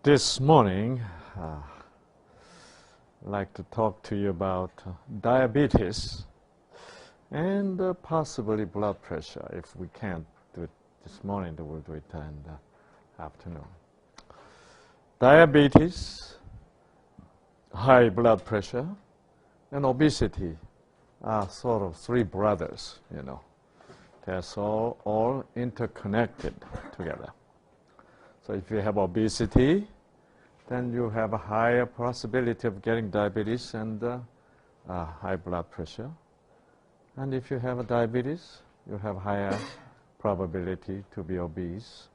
This morning, I'd like to talk to you about diabetes and possibly blood pressure. If we can't do it this morning, then we'll do it in the afternoon. Diabetes, high blood pressure, and obesity are sort of three brothers, you know. They're so all interconnected together. So if you have obesity, then you have a higher possibility of getting diabetes and high blood pressure. And if you have a diabetes, you have higher probability to be obese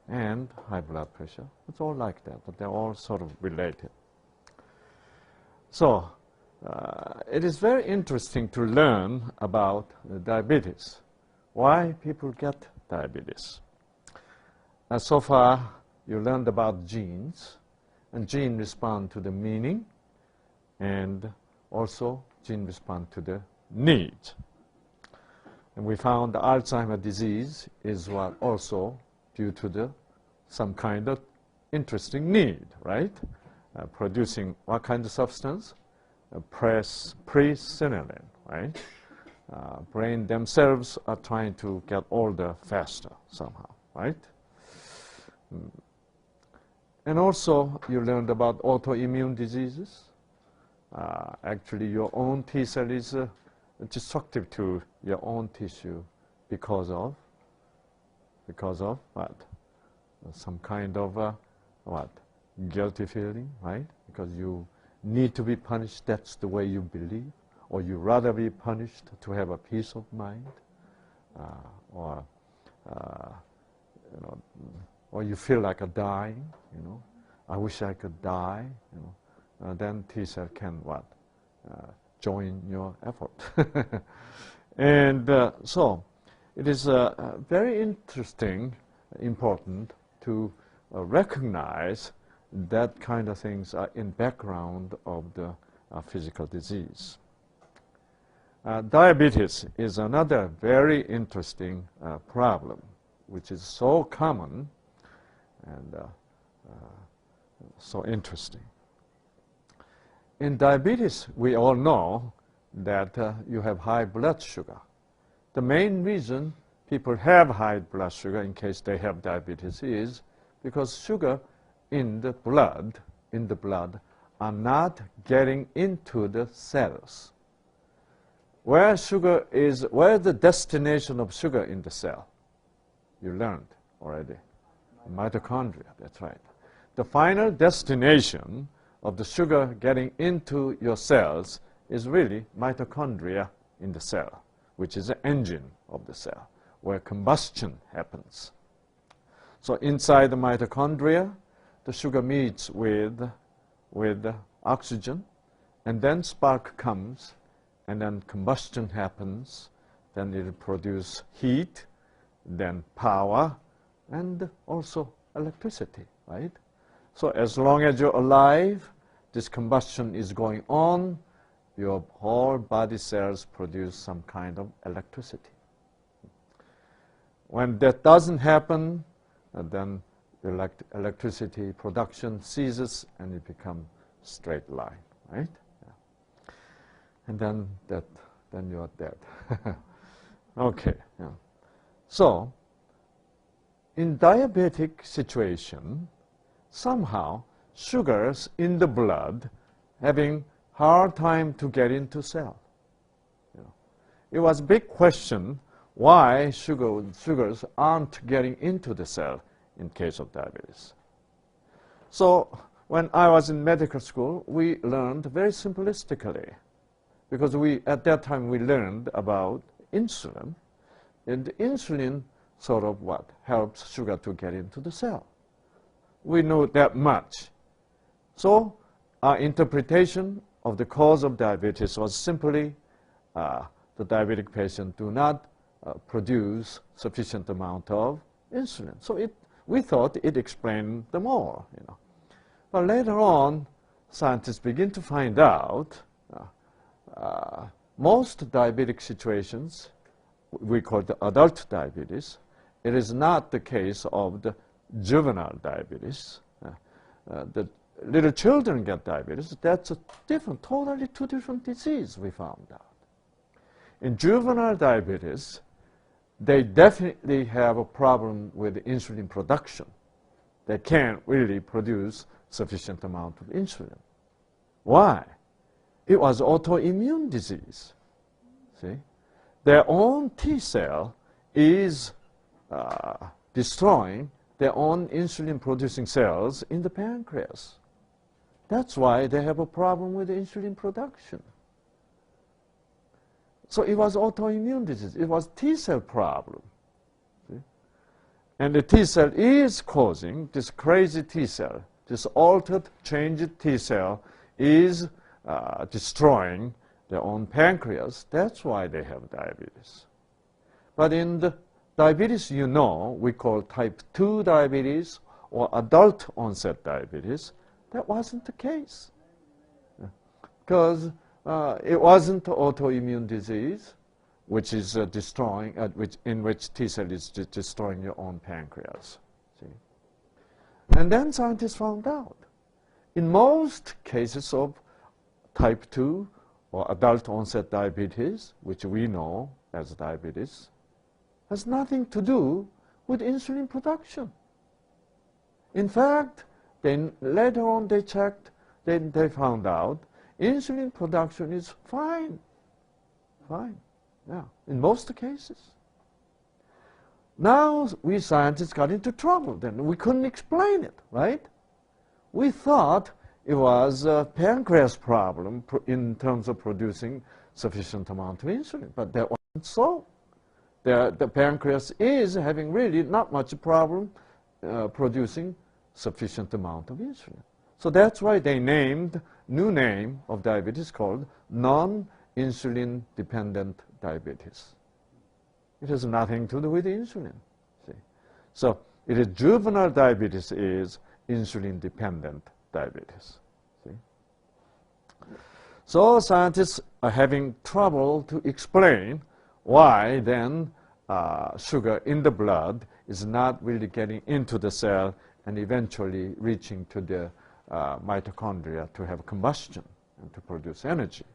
and high blood pressure. It's all like that, but they're all sort of related. So it is very interesting to learn about diabetes, why people get diabetes. So far, you learned about genes, and genes respond to the meaning, and also genes respond to the needs. And we found Alzheimer's disease is what also due to some kind of interesting need, right? Producing what kind of substance? Presenilin, right? Brain themselves are trying to get older faster somehow, right? And also, you learned about autoimmune diseases. Actually, your own T cell is destructive to your own tissue because of what? Some kind of what? Guilty feeling, right? Because you need to be punished. That's the way you believe, or you rather be punished to have a peace of mind, or you know. Or you feel like a dying, you know. I wish I could die, you know. Then T cell can what? Join your effort. And so it is very interesting, important to recognize that kind of things are in background of the physical disease. Diabetes is another very interesting problem, which is so common and so interesting. In diabetes, we all know that you have high blood sugar. The main reason people have high blood sugar in case they have diabetes is because sugar in the blood are not getting into the cells. Where the destination of sugar in the cell? You learned already. Mitochondria, that's right. The final destination of the sugar getting into your cells is really mitochondria in the cell, which is the engine of the cell, where combustion happens. So inside the mitochondria, the sugar meets with oxygen, and then spark comes, and then combustion happens, then it will produce heat, then power, and also electricity, right? So as long as you're alive, this combustion is going on, your whole body cells produce some kind of electricity. When that doesn't happen, then the electricity production ceases and it becomes straight line, right? Yeah. And then you're dead. Okay. Yeah. So in diabetic situation, somehow sugars in the blood having hard time to get into cell. You know, it was a big question why sugars aren't getting into the cell in case of diabetes. So when I was in medical school, we learned very simplistically, because at that time we learned about insulin, and the insulin sort of what helps sugar to get into the cell. We know that much. So our interpretation of the cause of diabetes was simply the diabetic patient do not produce sufficient amount of insulin. So we thought it explained them all, you know. But later on, scientists begin to find out most diabetic situations, we call the adult diabetes, it is not the case of the juvenile diabetes. the little children get diabetes, that's a different, totally two different diseases we found out. In juvenile diabetes, they definitely have a problem with insulin production. They can't really produce sufficient amount of insulin. Why? It was autoimmune disease. See? Their own T cell is destroying their own insulin-producing cells in the pancreas. That's why they have a problem with insulin production. So it was autoimmune disease. It was T cell problem. See? And the T cell is causing this crazy T cell, this altered, changed T cell is destroying their own pancreas. That's why they have diabetes. But in the diabetes we call type 2 diabetes or adult onset diabetes. That wasn't the case. Because it wasn't autoimmune disease, which is destroying, in which T cell is destroying your own pancreas. See? And then scientists found out, in most cases of type 2 or adult onset diabetes, which we know as diabetes, has nothing to do with insulin production. In fact, then later on they checked, then they found out insulin production is fine. Fine, yeah, in most cases. Now we scientists got into trouble. Then we couldn't explain it, right? We thought it was a pancreas problem in terms of producing sufficient amount of insulin, but that wasn't so. The pancreas is having really not much problem producing sufficient amount of insulin. So that's why they named new name of diabetes called non-insulin dependent diabetes. It has nothing to do with insulin. See? So it is juvenile diabetes is insulin dependent diabetes. See? So scientists are having trouble to explain why then sugar in the blood is not really getting into the cell and eventually reaching to the mitochondria to have combustion and to produce energy.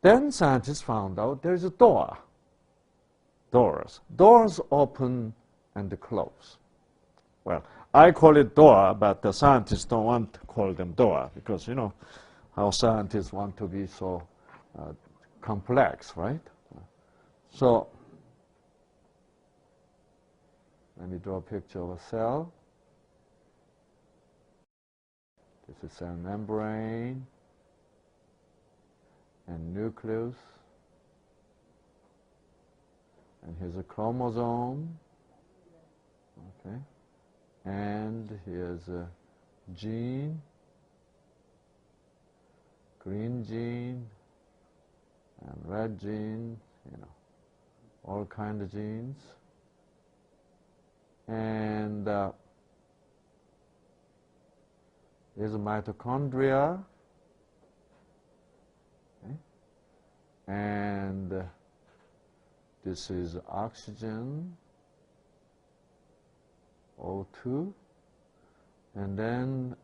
Then scientists found out there's a door. Doors open and close. Well, I call it door, but the scientists don't want to call them door because, you know, how scientists want to be so complex, right? So let me draw a picture of a cell. This is cell membrane and nucleus. And here's a chromosome. Okay. And here's a gene, green gene, and red gene, you know, all kinds of genes. And here's a mitochondria. Okay. And this is oxygen, O2, and then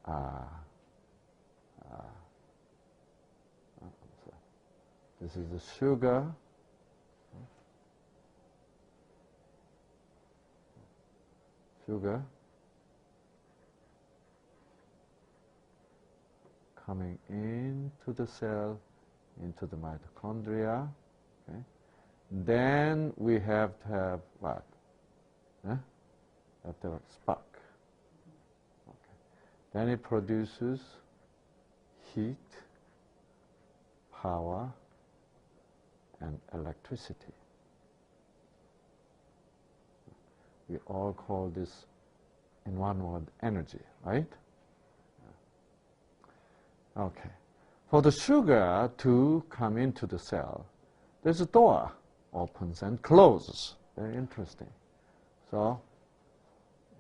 this is the sugar. Sugar coming into the cell, into the mitochondria. Okay. Then we have to have what? Have to have spark. Okay. Then it produces heat, power, and electricity. We all call this, in one word, energy, right? Okay. For the sugar to come into the cell, there's a door, opens and closes. Very interesting. So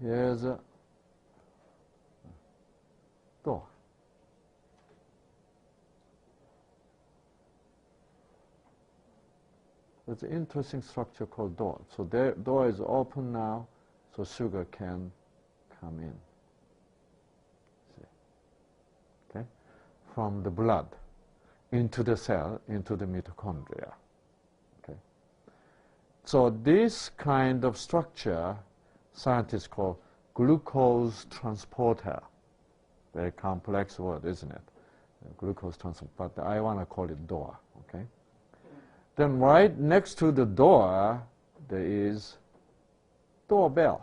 here's a door. There's an interesting structure called door. So the door is open now, so sugar can come in. from the blood into the cell, into the mitochondria. Okay. So this kind of structure, scientists call glucose transporter. Very complex word, isn't it? Glucose transporter, but I want to call it door. Okay. Then right next to the door, there is doorbell.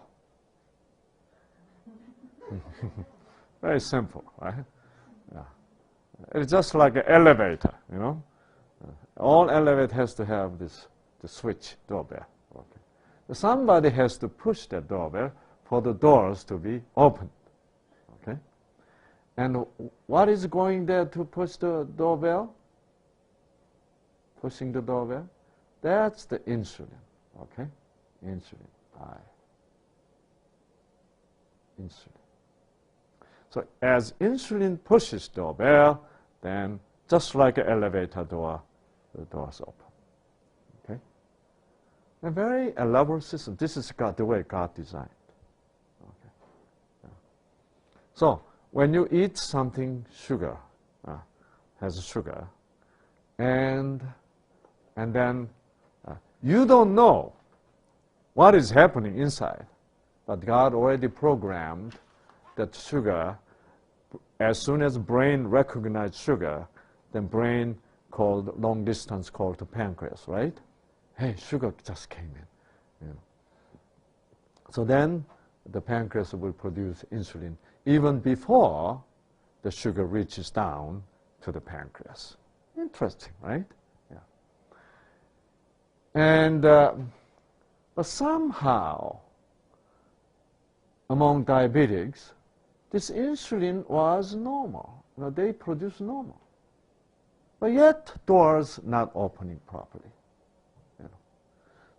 Very simple, right? Yeah. It's just like an elevator, you know. All elevator has to have the switch doorbell. Okay. Somebody has to push that doorbell for the doors to be opened. Okay. And what is going there to push the doorbell? Pushing the doorbell? That's the insulin. Okay. Insulin. Insulin. So as insulin pushes doorbell, then just like an elevator door, the doors open. Okay? A very elaborate system. This is the way God designed. Okay. Yeah. So when you eat something sugar, has sugar, and then you don't know what is happening inside, but God already programmed that sugar. As soon as brain recognizes sugar, then brain called long distance called to pancreas, right? Hey, sugar just came in. You know. So then the pancreas will produce insulin even before the sugar reaches down to the pancreas. Interesting, right? Yeah. And but somehow among diabetics, this insulin was normal. You know, they produce normal. But yet, doors not opening properly. You know.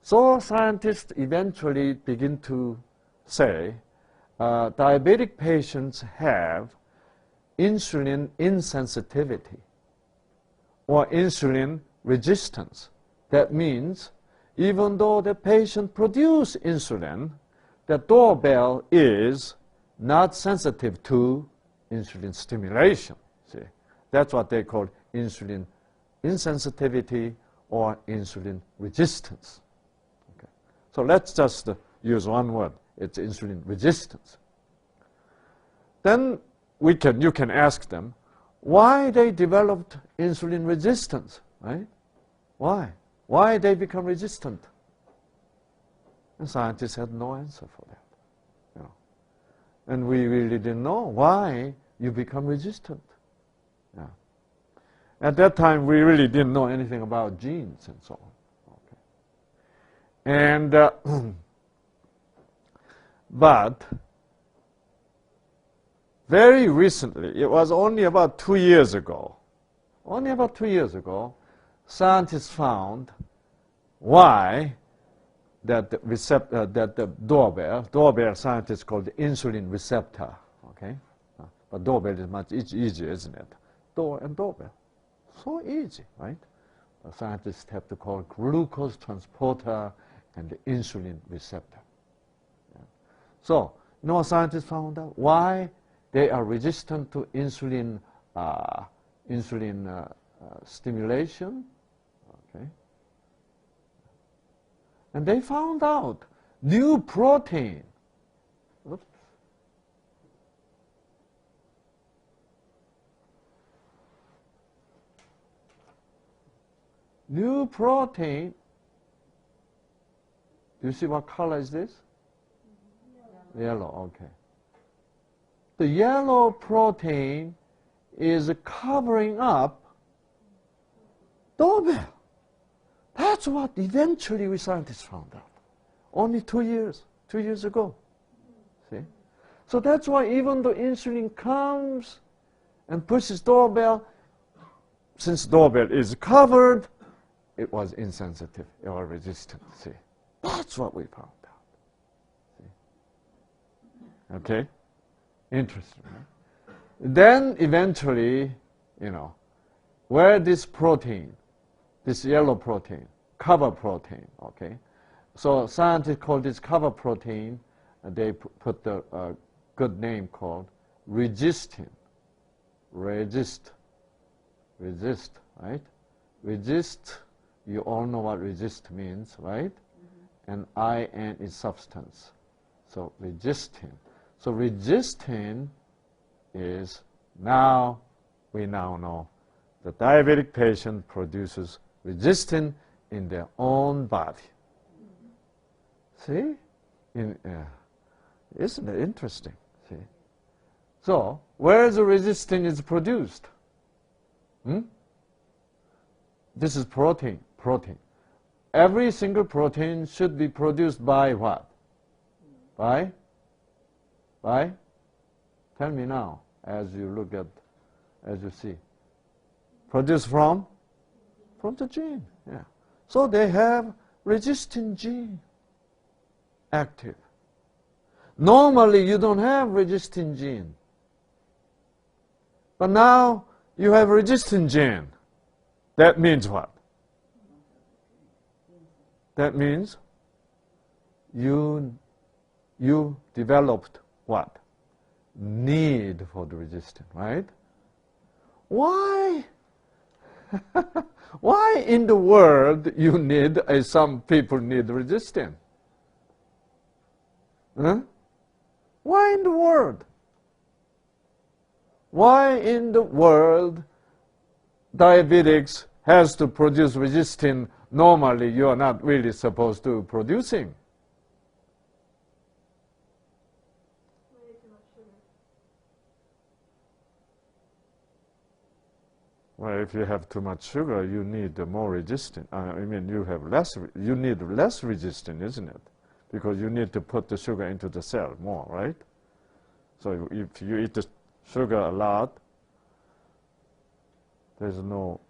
So scientists eventually begin to say diabetic patients have insulin insensitivity or insulin resistance. That means even though the patient produces insulin, the doorbell is not sensitive to insulin stimulation. See, that's what they call insulin insensitivity or insulin resistance. Okay. So let's just use one word. It's insulin resistance. Then you can ask them why they developed insulin resistance, right? Why? Why they become resistant? And scientists had no answer for that. And we really didn't know why you become resistant. Yeah. At that time, we really didn't know anything about genes and so on. Okay. And but very recently, it was only about 2 years ago, scientists found why that the doorbell scientists call the insulin receptor, okay? But doorbell is much easier, isn't it? Door and doorbell, so easy, right? But scientists have to call glucose transporter and the insulin receptor. Yeah. So, you know what scientists found out? Why they are resistant to insulin stimulation, okay? And they found out new protein. Oops. New protein. Do you see what color is this? Yellow, okay. The yellow protein is covering up doorbell. That's what eventually we scientists found out. Only 2 years ago. See? So that's why even though insulin comes and pushes doorbell, since doorbell is covered, it was insensitive or resistant. See? That's what we found out. See? Okay? Interesting, right? Then eventually, you know, where this protein, this yellow protein, cover protein, okay? So scientists call this cover protein, they put the good name called resistin. Resist Resist, right? Resist, you all know what resist means, right? And IN is substance. So resistin. So resistin is now, we now know the diabetic patient produces resistin in their own body. See? Isn't it interesting? See? So, where the resistin is produced? This is protein. Every single protein should be produced by what? By? Tell me now, as you look at, as you see. Produced from? From the gene, yeah. So they have resistin gene active. Normally you don't have resistin gene. But now you have resistin gene. That means what? That means you developed what? Need for the resistin, right? Why? Why in the world you need, some people need resistin? Huh? Why in the world? Why in the world diabetics has to produce resistin normally you are not really supposed to producing? Well, if you have too much sugar, you need more resistin. I mean, you need less resistin, isn't it? Because you need to put the sugar into the cell more, right? So if you eat the sugar a lot, there's no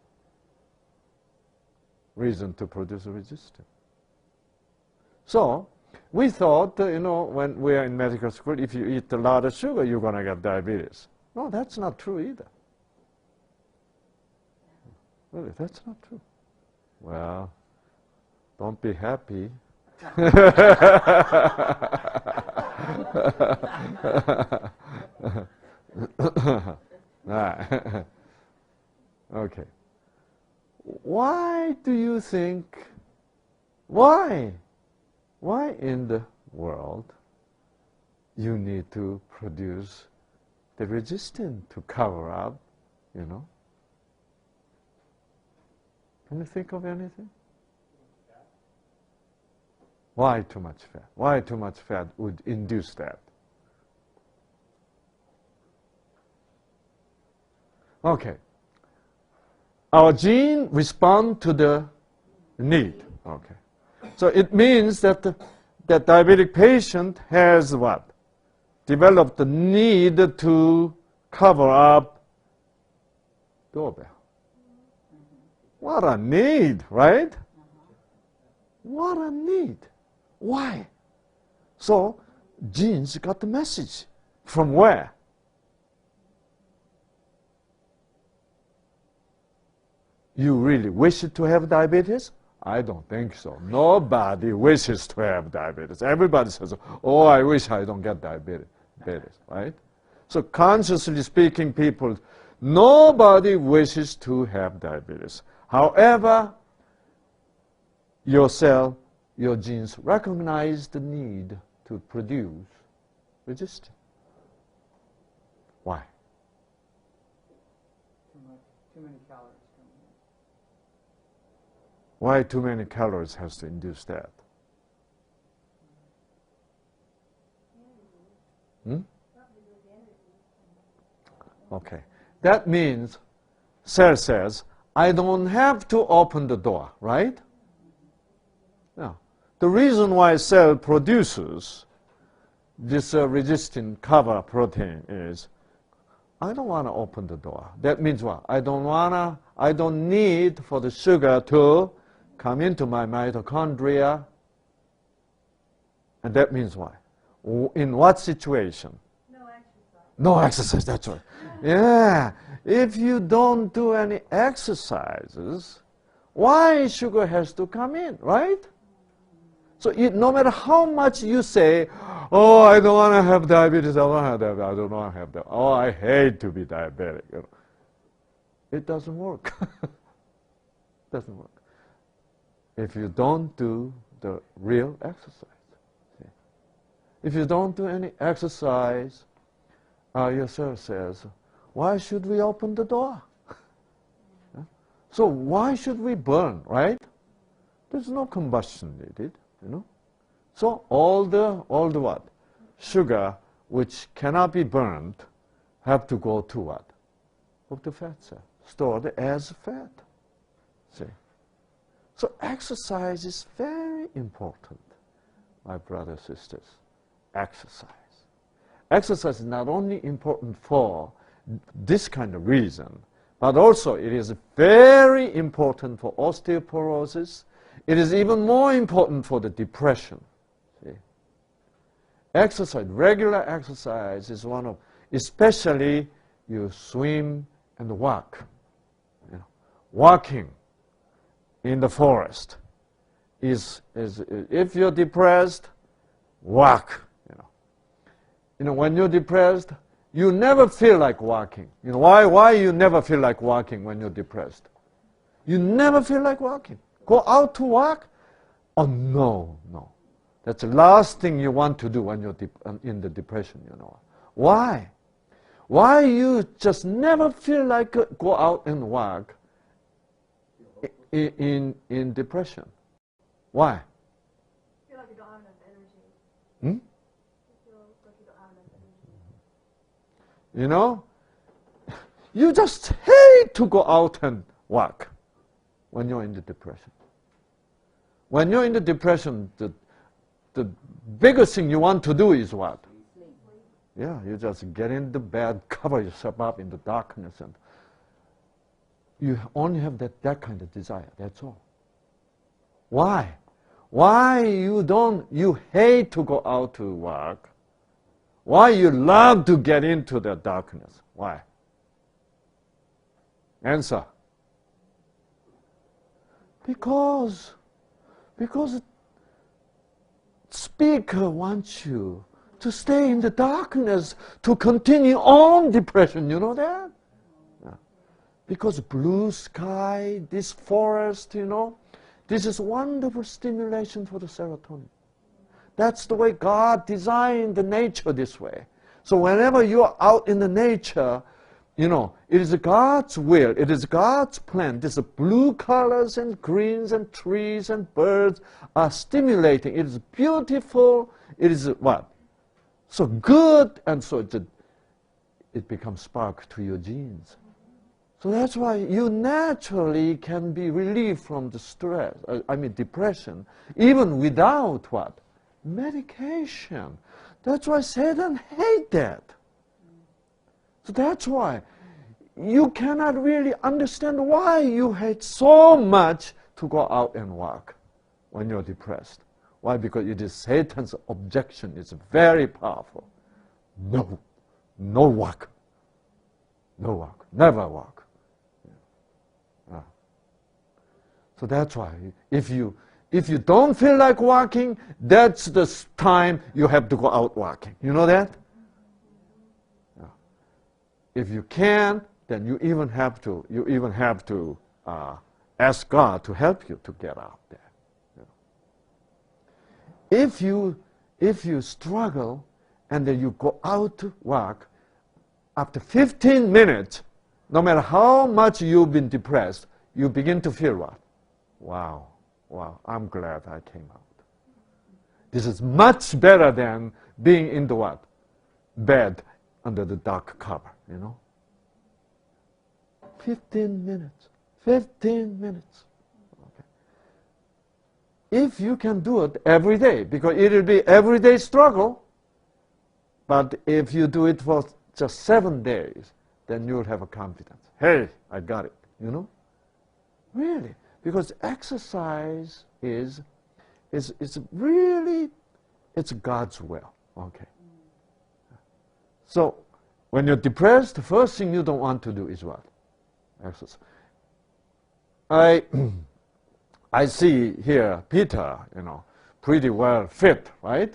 reason to produce a resistin. So we thought, when we are in medical school, if you eat a lot of sugar, you're going to get diabetes. No, that's not true either. Really, that's not true. Well, don't be happy. Okay. Why do you think, why in the world you need to produce the resistin to cover up, Can you think of anything? Why too much fat? Why too much fat would induce that? Okay. Our gene respond to the need. Okay. So it means that the diabetic patient has what? Developed the need to cover up doorbell. What a need, right? What a need. Why? So genes got the message. From where? You really wish to have diabetes? I don't think so. Nobody wishes to have diabetes. Everybody says, oh, I wish I don't get diabetes, right? So consciously speaking, people, nobody wishes to have diabetes. However, your cell, your genes recognize the need to produce resistin. Why? Too many calories. Why too many calories has to induce that? Okay. That means cell says, I don't have to open the door, right? Now, the reason why cell produces this resistin cover protein is, I don't want to open the door. That means what? I don't need for the sugar to come into my mitochondria. And that means what? In what situation? No exercise. No exercise, that's right. Yeah. If you don't do any exercises, why sugar has to come in, right? So no matter how much you say, oh, I don't want to have diabetes, I don't want to have diabetes, I don't want to have that. Oh, I hate to be diabetic. it doesn't work. Doesn't work. If you don't do the real exercise. See? If you don't do any exercise, your cell says, why should we open the door? So why should we burn, right? There's no combustion needed, you know. So all the what? Sugar which cannot be burned have to go to what? Of the fat cell, stored as fat. See? So exercise is very important, my brothers and sisters. Exercise. Exercise is not only important for this kind of reason, but also it is very important for osteoporosis. It is even more important for the depression. See? Exercise, regular exercise is one of, especially you swim and walk. You know, walking in the forest is if you're depressed, walk. You know, when you're depressed, you never feel like walking. You know, why you never feel like walking when you're depressed? You never feel like walking. Go out to walk? Oh, no. That's the last thing you want to do when you're in the depression, you know. Why? Why you just never feel like go out and walk in depression? Why? I feel like you don't have enough energy. You know, you just hate to go out and walk when you're in the depression. When you're in the depression, the biggest thing you want to do is what? Yeah, you just get in the bed, cover yourself up in the darkness, and you only have that kind of desire, that's all. Why? Why you hate to go out to work? Why you love to get into the darkness? Why? Answer. Because speaker wants you to stay in the darkness, to continue on depression. You know that? Yeah. Because blue sky, this forest, you know, this is wonderful stimulation for the serotonin. That's the way God designed the nature this way. So whenever you're out in the nature, you know, it is God's will, it is God's plan. These blue colors and greens and trees and birds are stimulating. It is beautiful. It is what? So good, and so it becomes spark to your genes. So that's why you naturally can be relieved from the stress, depression, even without what? Medication. That's why Satan hates that. So that's why you cannot really understand why you hate so much to go out and walk when you're depressed. Why? Because it is Satan's objection. It's very powerful. No walk. No walk. Never walk. Yeah. So that's why if you don't feel like walking, that's the time you have to go out walking. You know that? Yeah. If you can't, then you even have to ask God to help you to get out there. Yeah. If you struggle and then you go out to walk, after 15 minutes, no matter how much you've been depressed, you begin to feel what? Wow, I'm glad I came out. This is much better than being in the what? Bed under the dark cover, you know? 15 minutes. 15 minutes. Okay. If you can do it every day, because it will be everyday struggle, but if you do it for just 7 days, then you'll have a confidence. Hey, I got it, you know? Really. Because exercise is really, it's God's will, okay? So, when you're depressed, the first thing you don't want to do is what? Exercise. I see here Peter, you know, pretty well fit, right?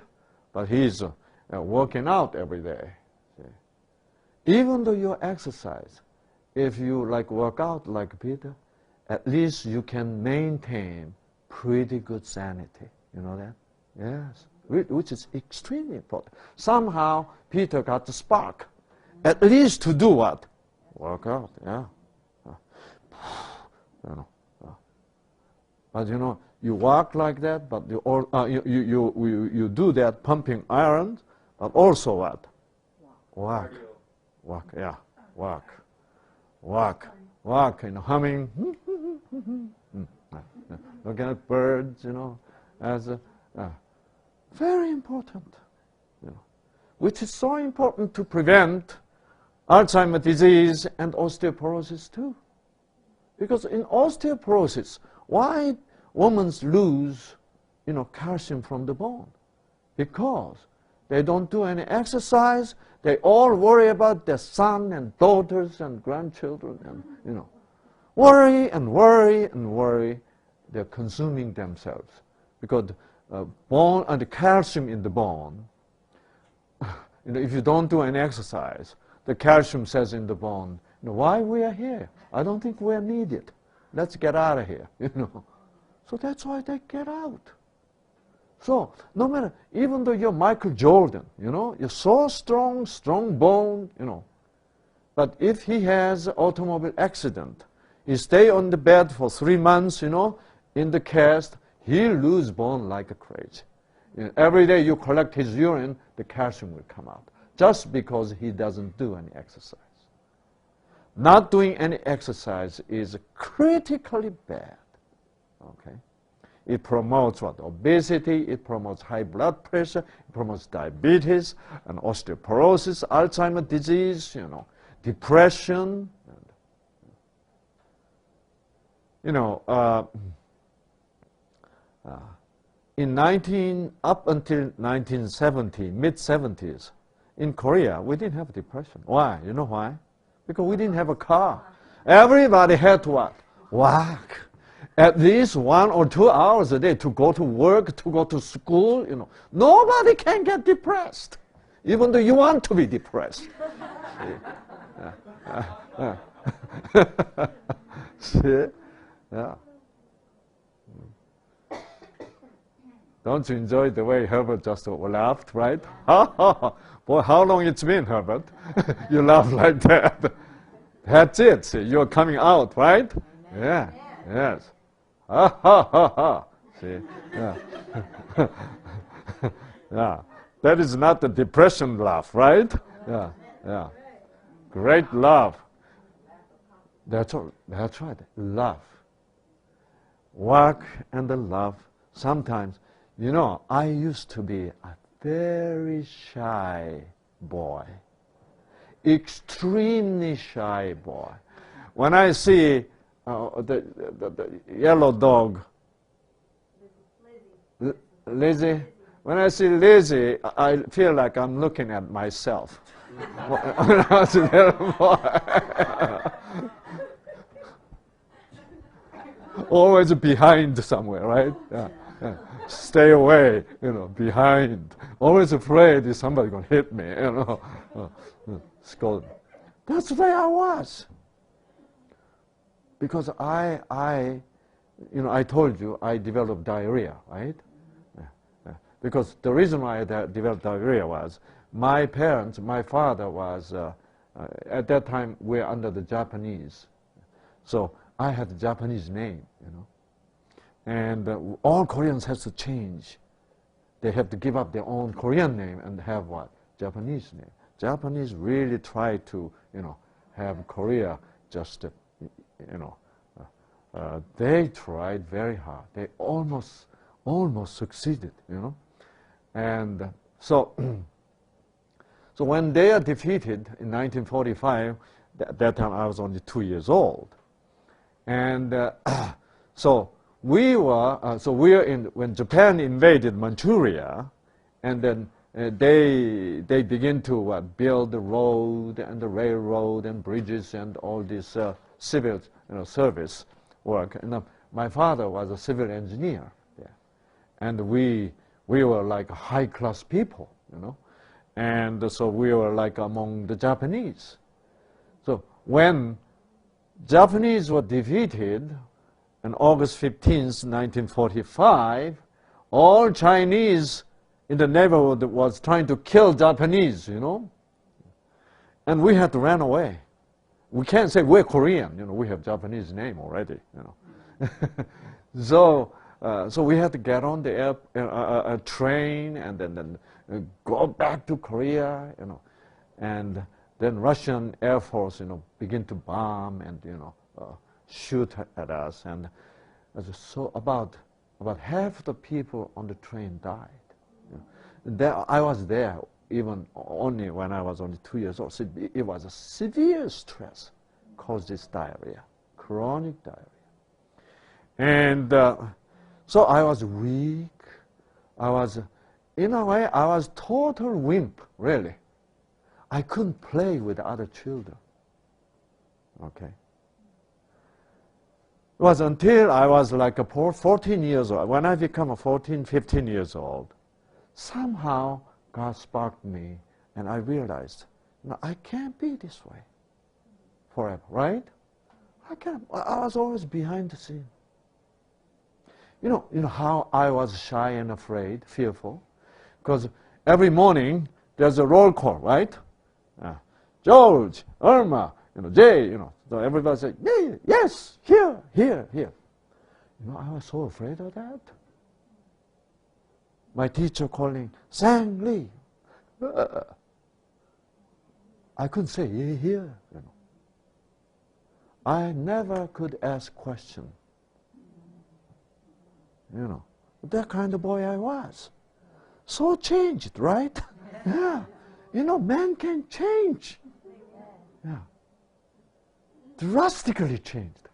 But he's working out every day. See? Even though you exercise, if you like work out like Peter, at least you can maintain pretty good sanity. You know that? Yes, which is extremely important. Somehow Peter got the spark, at least to do what? Work out, yeah. You know, but you know, you walk like that, but you do that pumping iron, but also what? Walk, yeah, walk, you know, humming. Looking at birds, you know, as very important, you know, which is so important to prevent Alzheimer's disease and osteoporosis too. Because in osteoporosis, why women lose, you know, calcium from the bone? Because they don't do any exercise. They all worry about their son and daughters and grandchildren, and you know, worry and worry and worry. They're consuming themselves because bone and the calcium in the bone. You know, if you don't do any exercise, the calcium says in the bone, you know, why we are here? I don't think we are needed. Let's get out of here. You know, so that's why they get out. So no matter, even though you're Michael Jordan, you know, you're so strong bone, you know, but if he has an automobile accident, he stay on the bed for 3 months, you know, in the cast, he'll lose bone like a crazy. You know, every day you collect his urine, the calcium will come out, just because he doesn't do any exercise. Not doing any exercise is critically bad, okay? It promotes what? Obesity, it promotes high blood pressure, it promotes diabetes and osteoporosis, Alzheimer's disease, you know, depression. You know, up until 1970, mid-70s, in Korea, we didn't have depression. Why? You know why? Because we didn't have a car. Everybody had to what? Walk. At least 1 or 2 hours a day to go to work, to go to school, you know. Nobody can get depressed, even though you want to be depressed. See? Yeah. Don't you enjoy the way Herbert just laughed, right? Boy, how long it's been, Herbert? You laugh like that. That's it. See, you're coming out, right? Yeah. Yes. See? Yeah. Yeah. That is not the depression laugh, right? Yeah. Yeah. Great laugh. That's all. That's right. Laugh. Walk and laugh. Sometimes, you know, I used to be a very shy boy, extremely shy boy. When I see the yellow dog, Lizzie, when I see Lizzie, I feel like I'm looking at myself. When I was a little boy. Always behind somewhere, right? Yeah, yeah. Stay away, you know, behind. Always afraid if somebody's going to hit me, you know. Scold. That's the way I was. Because you know, I told you I developed diarrhea, right? Because the reason why I developed diarrhea was my parents, my father was, at that time, we were under the Japanese. So I had a Japanese name, you know. And all Koreans have to change. They have to give up their own Korean name and have what? Japanese name. Japanese really try to, you know, have Korea just, you know, they tried very hard. They almost succeeded, you know. And so, so when they are defeated in 1945, at that time I was only 2 years old. And so we were when Japan invaded Manchuria, and then they begin to build the road and the railroad and bridges and all this civil, you know, service work. And my father was a civil engineer there, and we were like high class people, you know, and so we were like among the Japanese. So when Japanese were defeated on August 15th, 1945. All Chinese in the neighborhood was trying to kill Japanese, you know. And we had to run away. We can't say we're Korean, you know, we have Japanese name already, you know. So we had to get on the train and then go back to Korea, you know. And then Russian Air Force, you know, begin to bomb and, you know, shoot at us. And so about half the people on the train died. You know. I was there even only when I was only 2 years old. So it was a severe stress caused this diarrhea, chronic diarrhea. And so I was weak. In a way, I was total wimp, really. I couldn't play with other children. Okay. It was until I was like 14 years old. When I became 14, 15 years old, somehow God sparked me, and I realized, no, I can't be this way forever, right? I can't. I was always behind the scene. You know how I was shy and afraid, fearful, because every morning there's a roll call, right? George, Irma, you know, Jay, you know. So everybody said, yeah, yes, here, here, here. You know, I was so afraid of that. My teacher calling, Shang Li. I couldn't say, yeah, here, you know. I never could ask questions. You know, that kind of boy I was. So changed, right? Yeah. You know, man can change. Yeah. Drastically changed.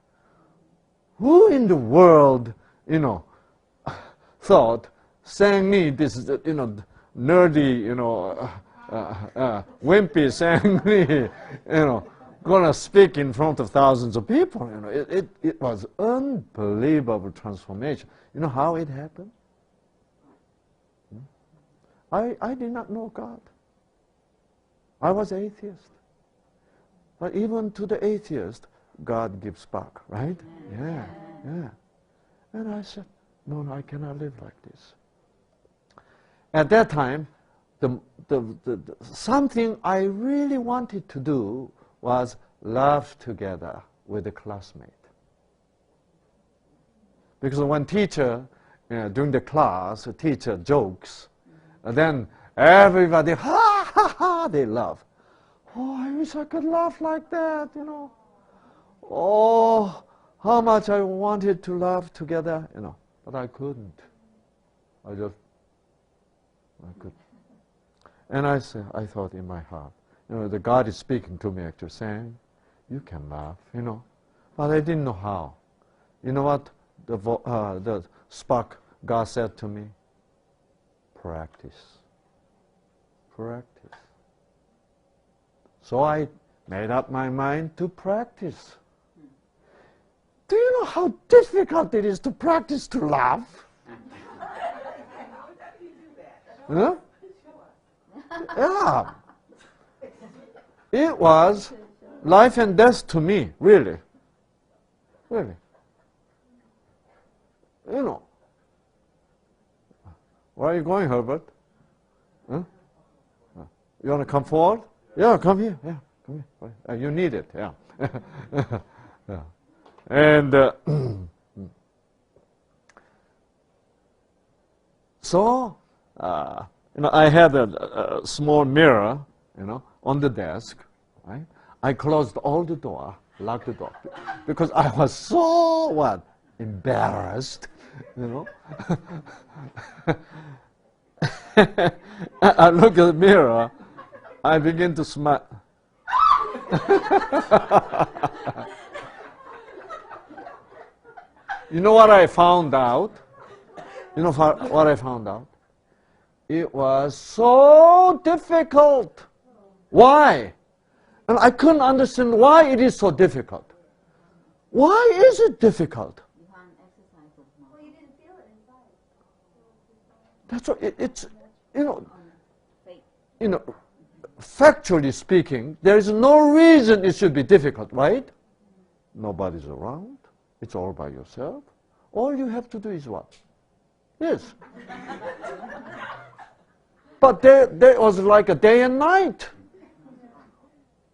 Who in the world, you know, thought Shang Li, this is, you know, nerdy, you know, wimpy Shang Li, you know, gonna speak in front of thousands of people. You know, it was unbelievable transformation. You know how it happened? I did not know God. I was atheist. But even to the atheist, God gives spark, right? Yeah, yeah. And I said, no, I cannot live like this. At that time, something I really wanted to do was laugh together with a classmate. Because when teacher, during the class, teacher jokes, and then everybody, ha, ha, ha, they laugh. Oh, I wish I could laugh like that, you know. Oh, how much I wanted to laugh together, you know, but I couldn't. I couldn't. And I thought in my heart, you know, the God is speaking to me actually, saying, you can laugh, you know. But I didn't know how. You know what the spark God said to me? Practice. Practice. So I made up my mind to practice. Do you know how difficult it is to practice to laugh? Huh? Yeah. It was life and death to me, really. Really. You know. Where are you going, Herbert? Huh? You want to come forward? Yeah, come here. Yeah, come here. You need it. Yeah. Yeah. And so, you know, I had a small mirror, you know, on the desk. Right? I closed all the door, locked the door, because I was so what? Embarrassed, you know. I look at the mirror. I begin to smile. You know what I found out? You know what I found out? It was so difficult. Why? And I couldn't understand why it is so difficult. Why is it difficult? Well, you didn't feel it inside. That's what it's, you know, factually speaking, there is no reason it should be difficult, right? nobody's around, it's all by yourself. All you have to do is what? Yes. But there was like a day and night.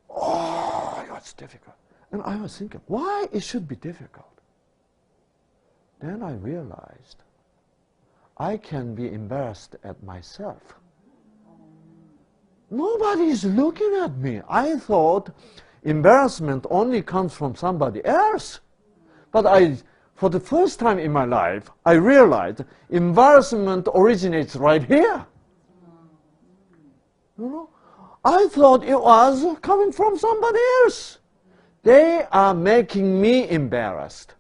Oh, it was difficult. And I was thinking, why it should be difficult? Then I realized I can be embarrassed at myself. Nobody is looking at me. I thought embarrassment only comes from somebody else. But for the first time in my life, I realized embarrassment originates right here. You know? I thought it was coming from somebody else. They are making me embarrassed.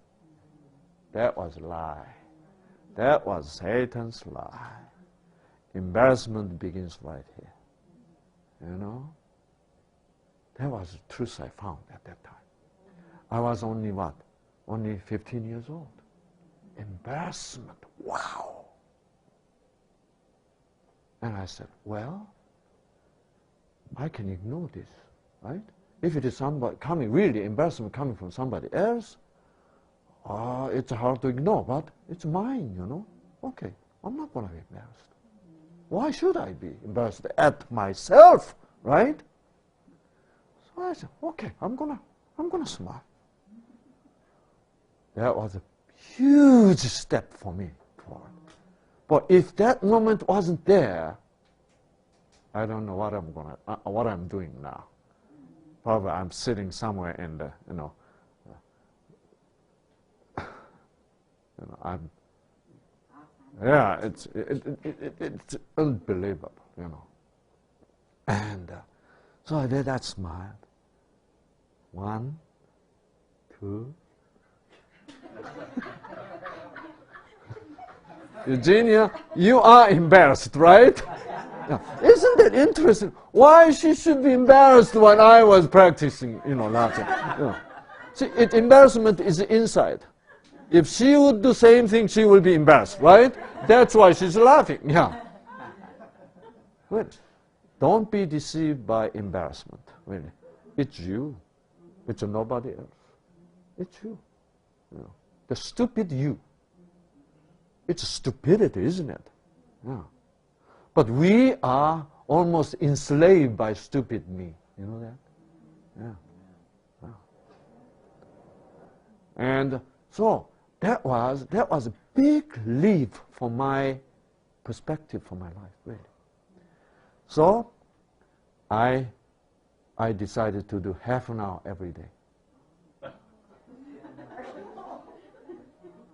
That was a lie. That was Satan's lie. Embarrassment begins right here. You know? That was the truth I found at that time. I was only what? Only 15 years old. Embarrassment. Wow. And I said, well, I can ignore this, right? If it is somebody coming, really embarrassment coming from somebody else, it's hard to ignore, but it's mine, you know. Okay, I'm not going to be embarrassed. Why should I be embarrassed at myself, right? So I said, okay, I'm gonna smile. That was a huge step for me forward. But if that moment wasn't there, I don't know what I'm doing now. Probably I'm sitting somewhere in the, it's unbelievable, you know. And so I did that smile. 1, 2. Eugenia, you are embarrassed, right? Isn't it interesting? Why she should be embarrassed when I was practicing, laughing? See, embarrassment is inside. If she would do the same thing, she will be embarrassed, right? That's why she's laughing. Yeah. Wait. Don't be deceived by embarrassment. Really. It's you. It's nobody else. It's you. The stupid you. It's stupidity, isn't it? Yeah. But we are almost enslaved by stupid me. You know that? Yeah. And so that was a big leap for my perspective for my life, really. So I decided to do half an hour every day.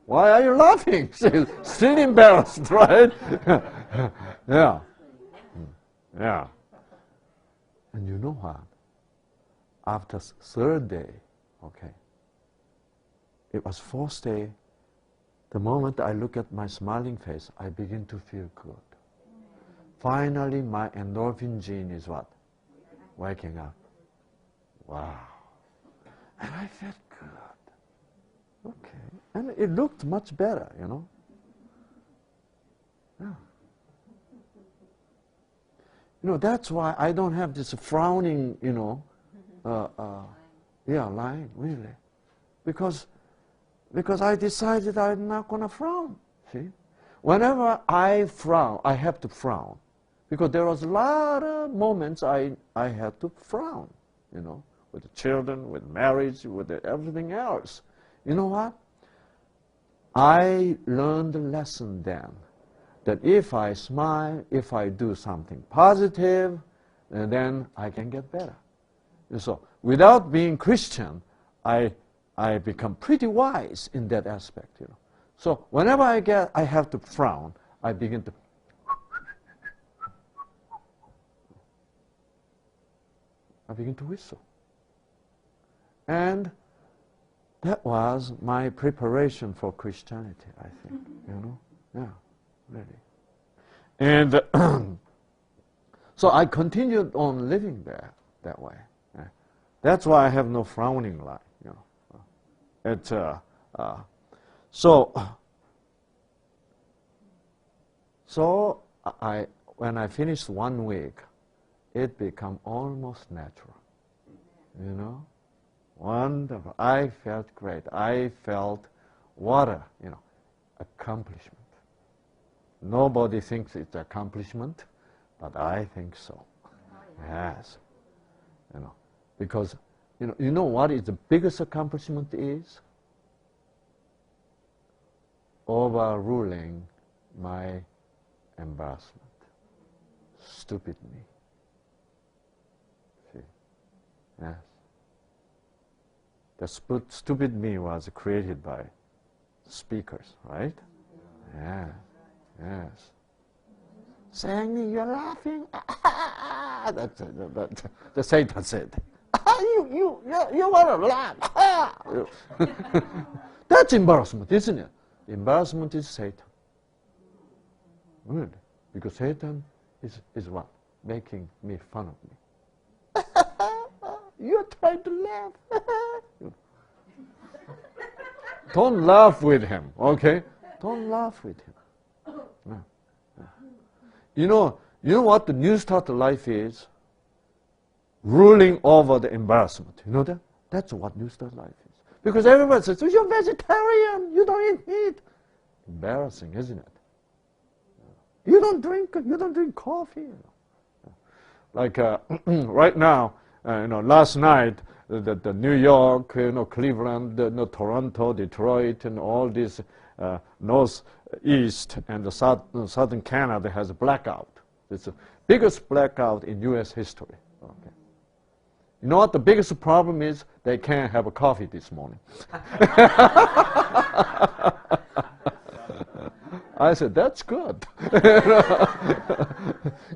Why are you laughing? She's still embarrassed, right? Yeah. Yeah. And you know what? After third day, okay, it was fourth day, the moment I look at my smiling face, I begin to feel good. Finally, my endorphin gene is what? Waking up. Wow. And I felt good. Okay. And it looked much better, you know. Yeah. That's why I don't have this frowning, line, really. Because I decided I'm not going to frown, see. Whenever I frown, I have to frown. Because there was a lot of moments I had to frown, with the children, with marriage, with everything else. You know what? I learned the lesson then, that if I smile, if I do something positive, then I can get better. And so without being Christian, I become pretty wise in that aspect. So whenever I have to frown, I begin to whistle. And that was my preparation for Christianity, I think. Yeah, really. And so I continued on living there that way. That's why I have no frowning line. So when I finished 1 week, it became almost natural. Wonderful. I felt great. I felt what a, accomplishment. Nobody thinks it's an accomplishment, but I think so. Yes. Because you know what is the biggest accomplishment is? Overruling my embarrassment. Stupid me. See? Yes. The stupid me was created by speakers, right? Yeah. Yes. Saying, you're laughing. That's the Satan said. You want to laugh. That's embarrassment, isn't it? Embarrassment is Satan. Really. Because Satan is what? Making me fun of me. You're trying to laugh. Don't laugh with him, okay? Don't laugh with him. No. No. You know what the new start of life is? Ruling over the embarrassment. You know that? That's what new start life is. Because everybody says, oh, you're vegetarian, you don't eat meat. Embarrassing, isn't it? You don't drink coffee. Like right now, last night, the New York, Cleveland, Toronto, Detroit, and all this northeast and the southern Canada has a blackout. It's the biggest blackout in U.S. history. Okay. You know what the biggest problem is? They can't have a coffee this morning. I said, that's good.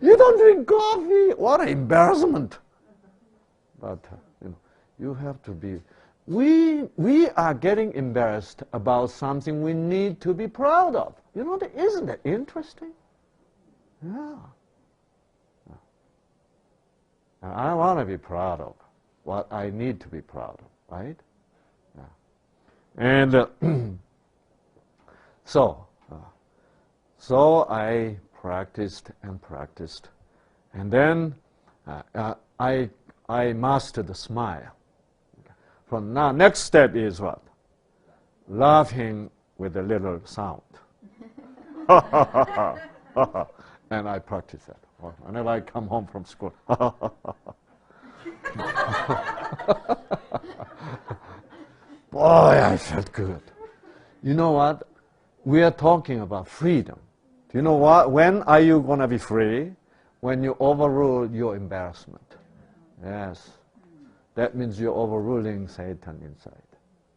You don't drink coffee? What an embarrassment. But, you have to be. We are getting embarrassed about something we need to be proud of. Isn't that interesting? Yeah. And I want to be proud of what I need to be proud of, right? Yeah. And so I practiced and practiced, and then I mastered the smile. From now, next step is what? Laughing with a little sound. And I practice that. Whenever I come home from school. Boy, I felt good. You know what? We are talking about freedom. Do you know what? When are you going to be free? When you overrule your embarrassment. Yes. That means you're overruling Satan inside.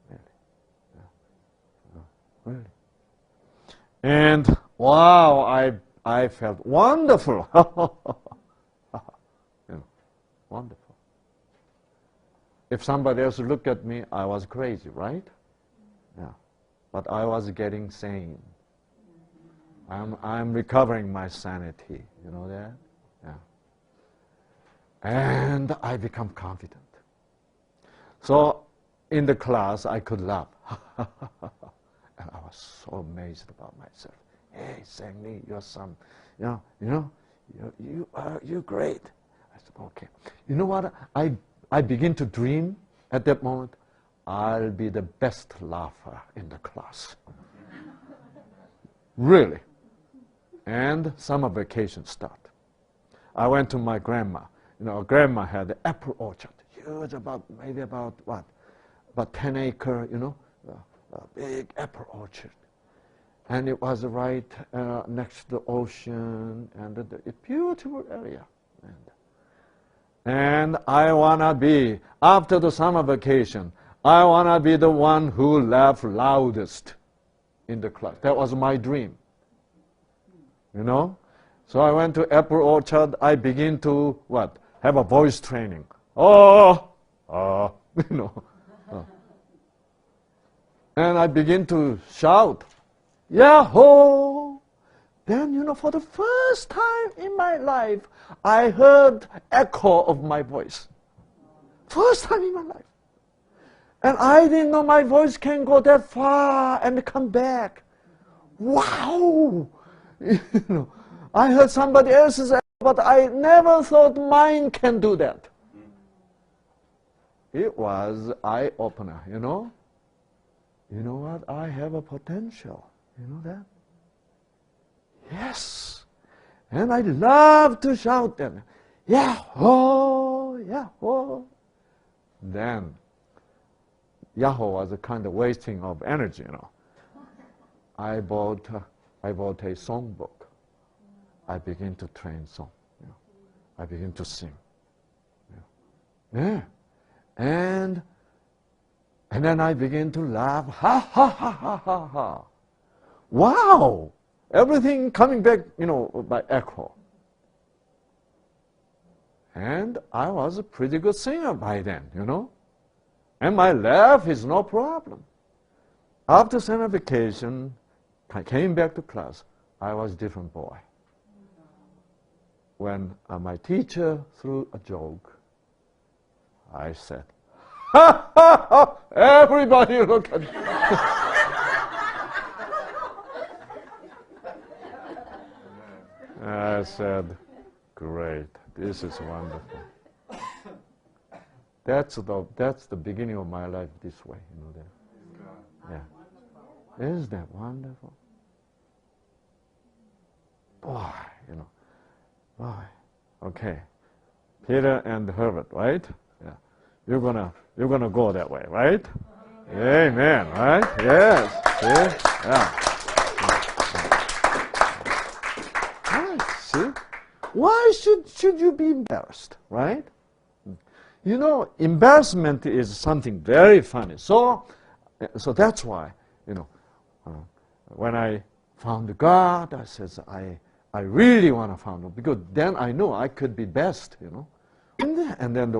Really. Yeah. Really. And wow, I felt wonderful. Wonderful. If somebody else looked at me, I was crazy, right? Yeah. But I was getting sane. I'm recovering my sanity. You know that? Yeah. And I become confident. So in the class, I could laugh. And I was so amazed about myself. Hey, Shang Li, you're some, you're great. I said, okay. You know what? I begin to dream at that moment. I'll be the best laugher in the class. Really. And summer vacation start. I went to my grandma. Grandma had an apple orchard. Huge, about 10 acre, a big apple orchard. And it was right next to the ocean and a beautiful area. And I want to be, after the summer vacation, I want to be the one who laughed loudest in the class. That was my dream. So I went to apple orchard. I begin to, have a voice training. And I begin to shout, Yahoo! Then, for the first time in my life, I heard echo of my voice. First time in my life. And I didn't know my voice can go that far and come back. Wow! I heard somebody else's echo, but I never thought mine can do that. it was eye-opener, you know? You know what? I have a potential. You know that? Yes. And I love to shout then, Yahoo! Yahoo! Then, Yahoo was a kind of wasting of energy, you know. I bought a songbook. I begin to train song. You know. I begin to sing. Yeah. And then I begin to laugh. Ha ha ha ha ha ha. Wow! Everything coming back, you know, by echo. And I was a pretty good singer by then, you know. And my laugh is no problem. After summer vacation, I came back to class. I was a different boy. When my teacher threw a joke, I said, ha ha ha! Everybody look at me. I said, great, this is wonderful. That's the beginning of my life this way, you know that. Yeah. Isn't that wonderful? Boy, you know. Boy. Okay. Peter and Herbert, right? Yeah. You're gonna go that way, right? Amen, right? Yes. See? Yeah. See? Why should you be embarrassed, right? You know, embarrassment is something very funny. So that's why, you know, when I found God, I said, I really want to find God, because then I know I could be best, you know. And then,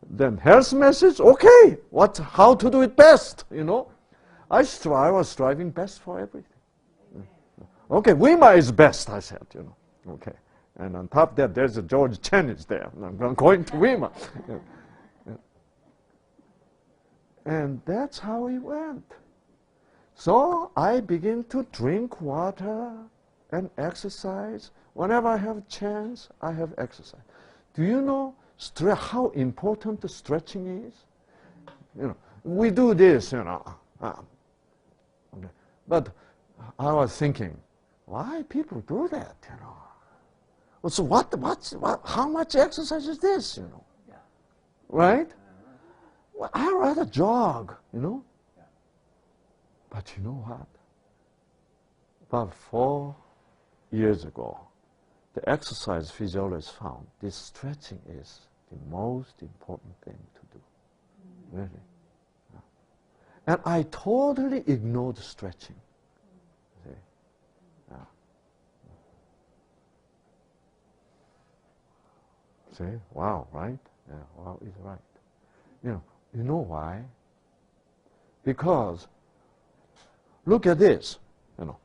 then health message, okay, how to do it best, you know. I was striving best for everything. Okay, Wima is best, I said, you know. Okay. And on top of that, there's a George Chen is there. I'm going to Wima. And that's how it went. So I begin to drink water and exercise. Whenever I have a chance, I have exercise. Do you know how important the stretching is? You know, we do this, you know. Okay. But I was thinking, why people do that, you know? Well, so how much exercise is this, you know? Yeah. Right? Well, I'd rather jog, you know? Yeah. But you know what? About 4 years ago, the exercise physiologist found this stretching is the most important thing to do. Really. Yeah. And I totally ignored stretching. See? Yeah. See? Wow, right? Yeah, wow is right. You know why? Because look at this, you know.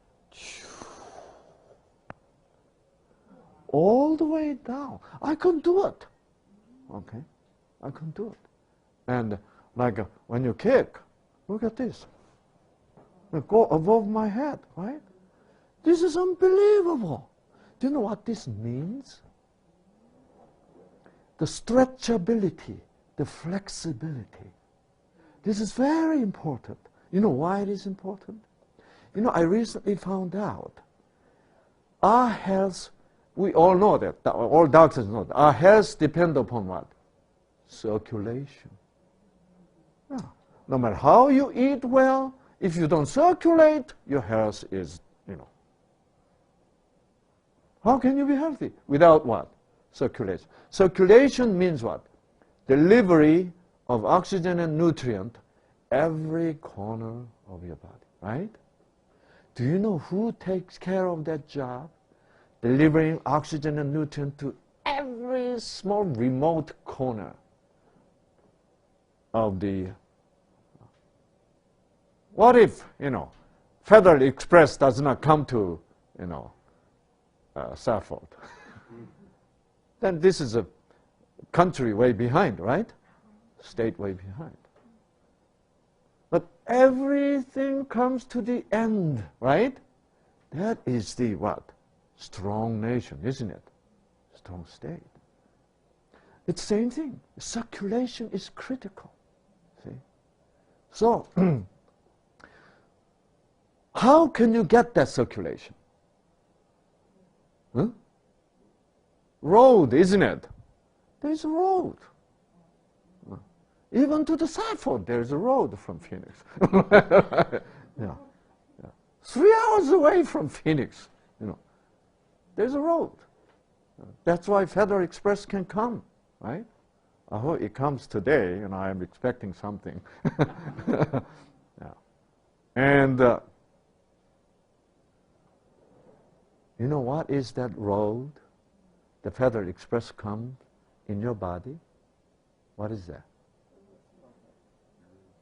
All the way down. I couldn't do it. Okay? I couldn't do it. And like when you kick, look at this. You go above my head, right? This is unbelievable. Do you know what this means? The stretchability, the flexibility. This is very important. You know why it is important? You know, I recently found out our health, we all know that, all doctors know that, our health depends upon what? Circulation. Yeah. No matter how you eat well, if you don't circulate, your health is, you know. How can you be healthy? Without what? Circulation. Circulation means what? Delivery of oxygen and nutrient every corner of your body, right? Do you know who takes care of that job? Delivering oxygen and nutrient to every small remote corner of the... What if, you know, Federal Express does not come to, you know, Safford? Then this is a country way behind, right? State way behind. But everything comes to the end, right? That is the what? Strong nation, isn't it? Strong state. It's the same thing. Circulation is critical. See? So, how can you get that circulation? Huh? Road, isn't it? There is a road. Even to the Safford, there is a road from Phoenix. Yeah. 3 hours away from Phoenix, there's a road. That's why Federal Express can come, right? I hope it comes today, I'm expecting something. Yeah. And you know what is that road? The Federal Express comes in your body. What is that?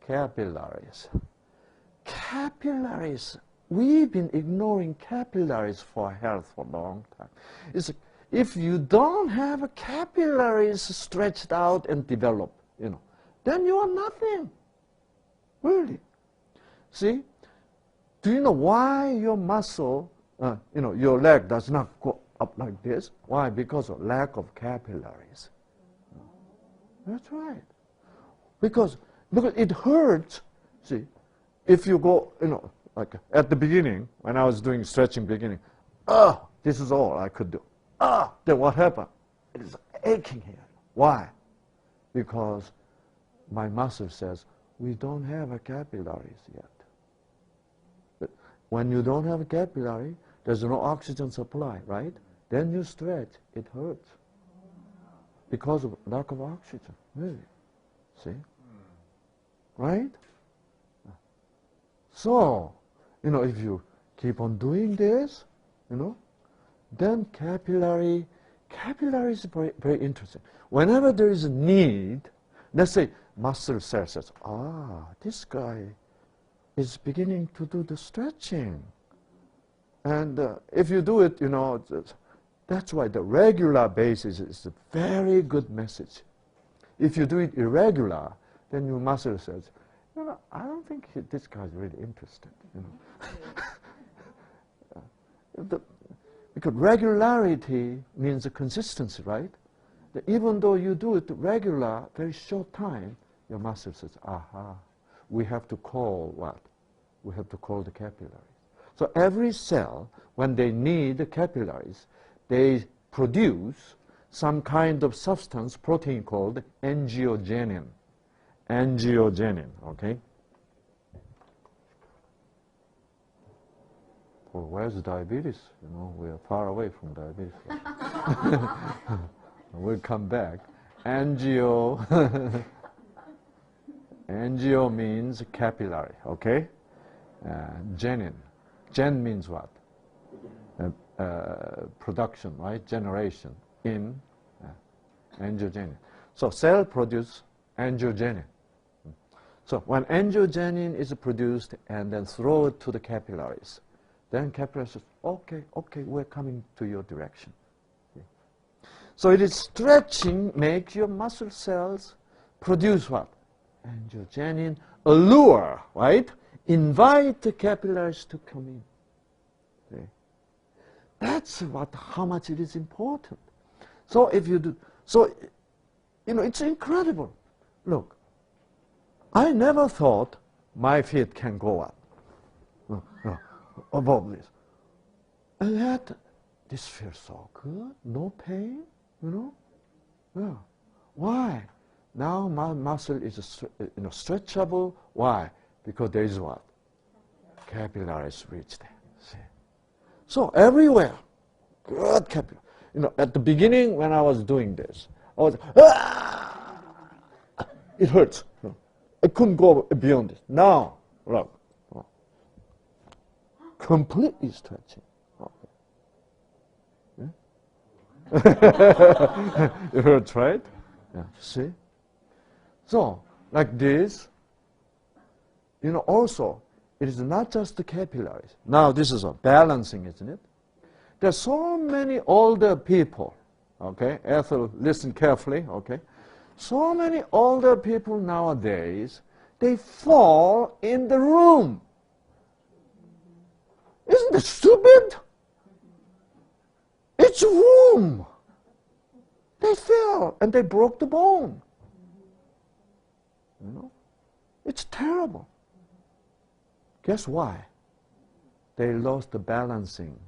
Capillaries. Capillaries. We've been ignoring capillaries for health for a long time. If you don't have capillaries stretched out and developed, then you are nothing. Really. See? Do you know why your muscle, your leg does not go up like this? Why? Because of lack of capillaries. That's right. Because it hurts. See, if you go, like at the beginning, when I was doing stretching beginning, this is all I could do. Then what happened? It is aching here. Why? Because my muscle says, we don't have a capillaries yet. But when you don't have a capillary, there's no oxygen supply, right? Then you stretch, it hurts. Because of lack of oxygen, really. See? Right? So, if you keep on doing this, then capillary is very, very interesting. Whenever there is a need, let's say muscle cell says, this guy is beginning to do the stretching. And if you do it, that's why the regular basis is a very good message. If you do it irregular, then your muscle says, I don't think this guy's really interested. Because regularity means consistency, right? That even though you do it regular, very short time, your muscle says, we have to call what? We have to call the capillaries. So every cell, when they need the capillaries, they produce some kind of substance, protein called angiogenin. Angiogenin, okay? Well, where's diabetes? We are far away from diabetes. We'll come back. Angio means capillary, okay? Genin. Gen means what? Production, right? Generation. In angiogenin. So cell produce angiogenin. So when angiogenin is produced and then throw it to the capillaries, then capillaries says, okay, we're coming to your direction. Okay. So it is stretching makes your muscle cells produce what? Angiogenin, allure, right? Invite the capillaries to come in. Okay. That's how much it is important. So if you do, it's incredible. Look, I never thought my feet can go up above this. And yet, this feels so good, no pain, Yeah. Why? Now my muscle is stretchable. Why? Because there is what? Capillaries reach there. See? So everywhere, good capillary. At the beginning when I was doing this, I was, it hurts. I couldn't go beyond this. Now, look, completely stretching. It hurts, right? Yeah. See? So, like this, also, it is not just the capillaries. Now, this is a balancing, isn't it? There are so many older people, okay? Ethel, listen carefully, okay? So many older people nowadays, they fall in the room. Isn't that stupid? It's room. They they fell and they broke the bone. You know? It's terrible. Guess why? They lost the balancing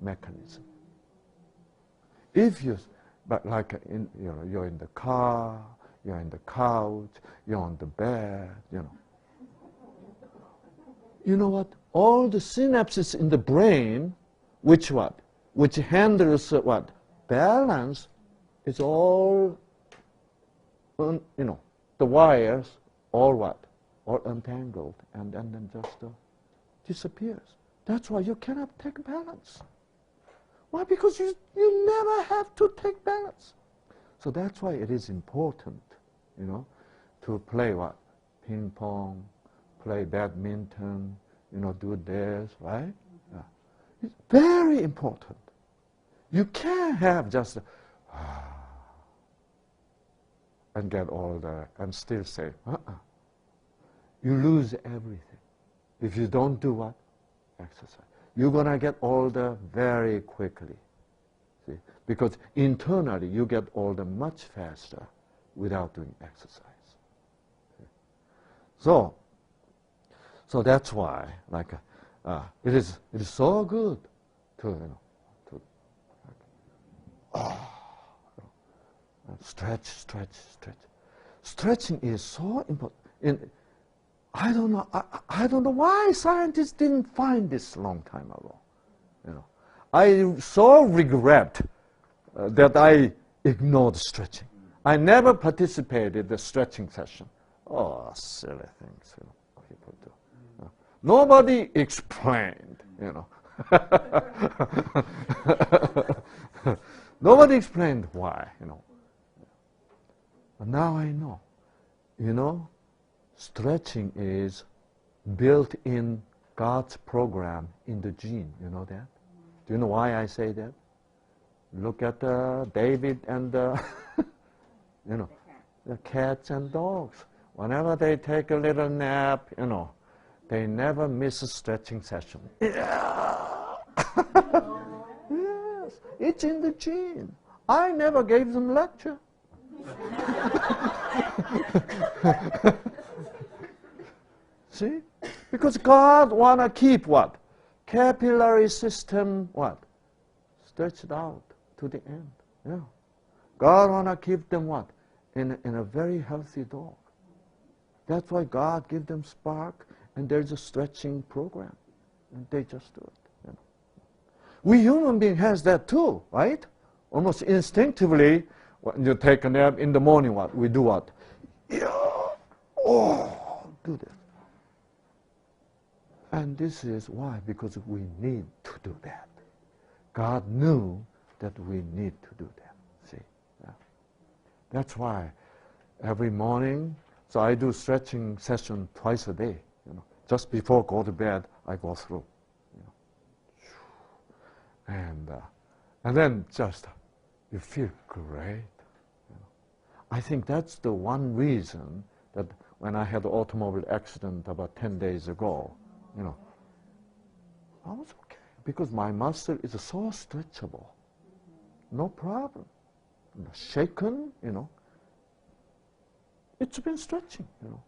mechanism. If you, but like you're in the car, you're in the couch, you're on the bed, you know. You know what? All the synapses in the brain, which what? Which handles what? Balance, is all, you know, the wires, all what? All untangled, and then just disappears. That's why you cannot take balance. Why? Because you never have to take balance. So that's why it is important, you know, to play what? Ping pong, play badminton, you know, do this, right? Yeah. It's very important. You can't have just and get all the, and still say, You lose everything. If you don't do what? Exercise. You're going to get older very quickly. See? Because internally you get older much faster without doing exercise. See? So that's why, like, it is so good to, stretch. Stretching is so important. I don't know. I don't know why scientists didn't find this a long time ago. You know, I so regret that I ignored stretching. I never participated in the stretching session. Oh, silly things, you know, people do. You know. Nobody explained, you know. Nobody explained why, you know. But now I know, you know. Stretching is built in God's program in the gene. You know that? Do you know why I say that? Look at David and you know, the cats and dogs. Whenever they take a little nap, you know, they never miss a stretching session. Yes, it's in the gene. I never gave them lecture. See? Because God want to keep what? Capillary system what? Stretched out to the end. Yeah. God want to keep them what? In a very healthy dog. That's why God give them spark, and there's a stretching program. And they just do it. You know. We human being has that too, right? Almost instinctively, when you take a nap in the morning, what? We do what? Yeah. Oh, do this. And this is why, because we need to do that. God knew that we need to do that. See? Yeah. That's why every morning, so I do stretching session twice a day. You know, just before go to bed, I go through. You know. And then just you feel great. You know. I think that's the one reason that when I had an automobile accident about 10 days ago, you know, I was okay because my muscle is so stretchable. No problem. Shaken, you know. It's been stretching, you know.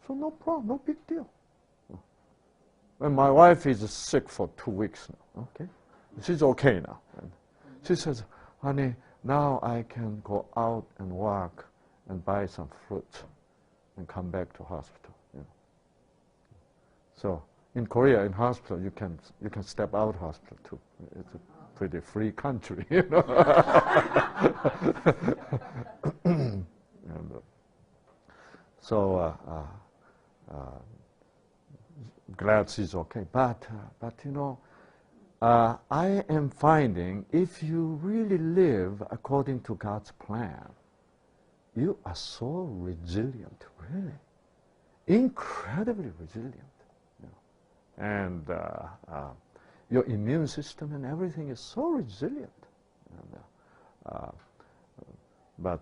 So no problem, no big deal. When my wife is sick for 2 weeks now, okay? She's okay now. And she says, honey, now I can go out and walk and buy some fruit and come back to hospital. You know. So in Korea, in hospital, you can step out hospital too. It's a pretty free country, you know. And, so glad she's okay. But you know, I am finding if you really live according to God's plan, you are so resilient, really, incredibly resilient. And your immune system and everything is so resilient. And, but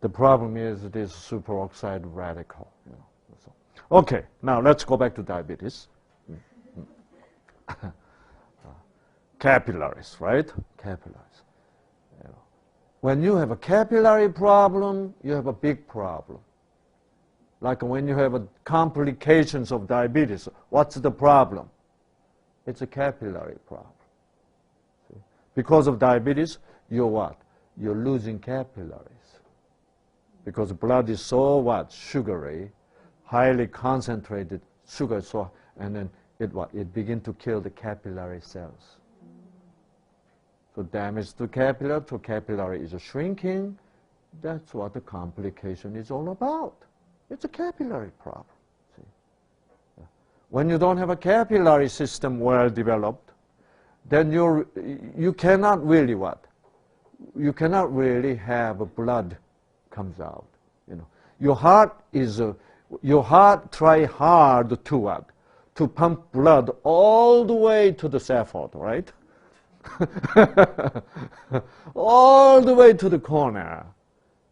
the problem is it is superoxide radical. You know, so. Okay, now let's go back to diabetes. Capillaries, right? Capillaries. You know. When you have a capillary problem, you have a big problem. Like when you have complications of diabetes, what's the problem? It's a capillary problem. See? Because of diabetes, you're what? You're losing capillaries. Because blood is so what? Sugary, highly concentrated sugar, so, and then it begins to kill the capillary cells. So damage to capillary is shrinking. That's what the complication is all about. It's a capillary problem. See? Yeah. When you don't have a capillary system well developed, then you cannot really what? You cannot really have blood comes out. You know, your heart try hard to what? To pump blood all the way to the scaffold, right? All the way to the corner,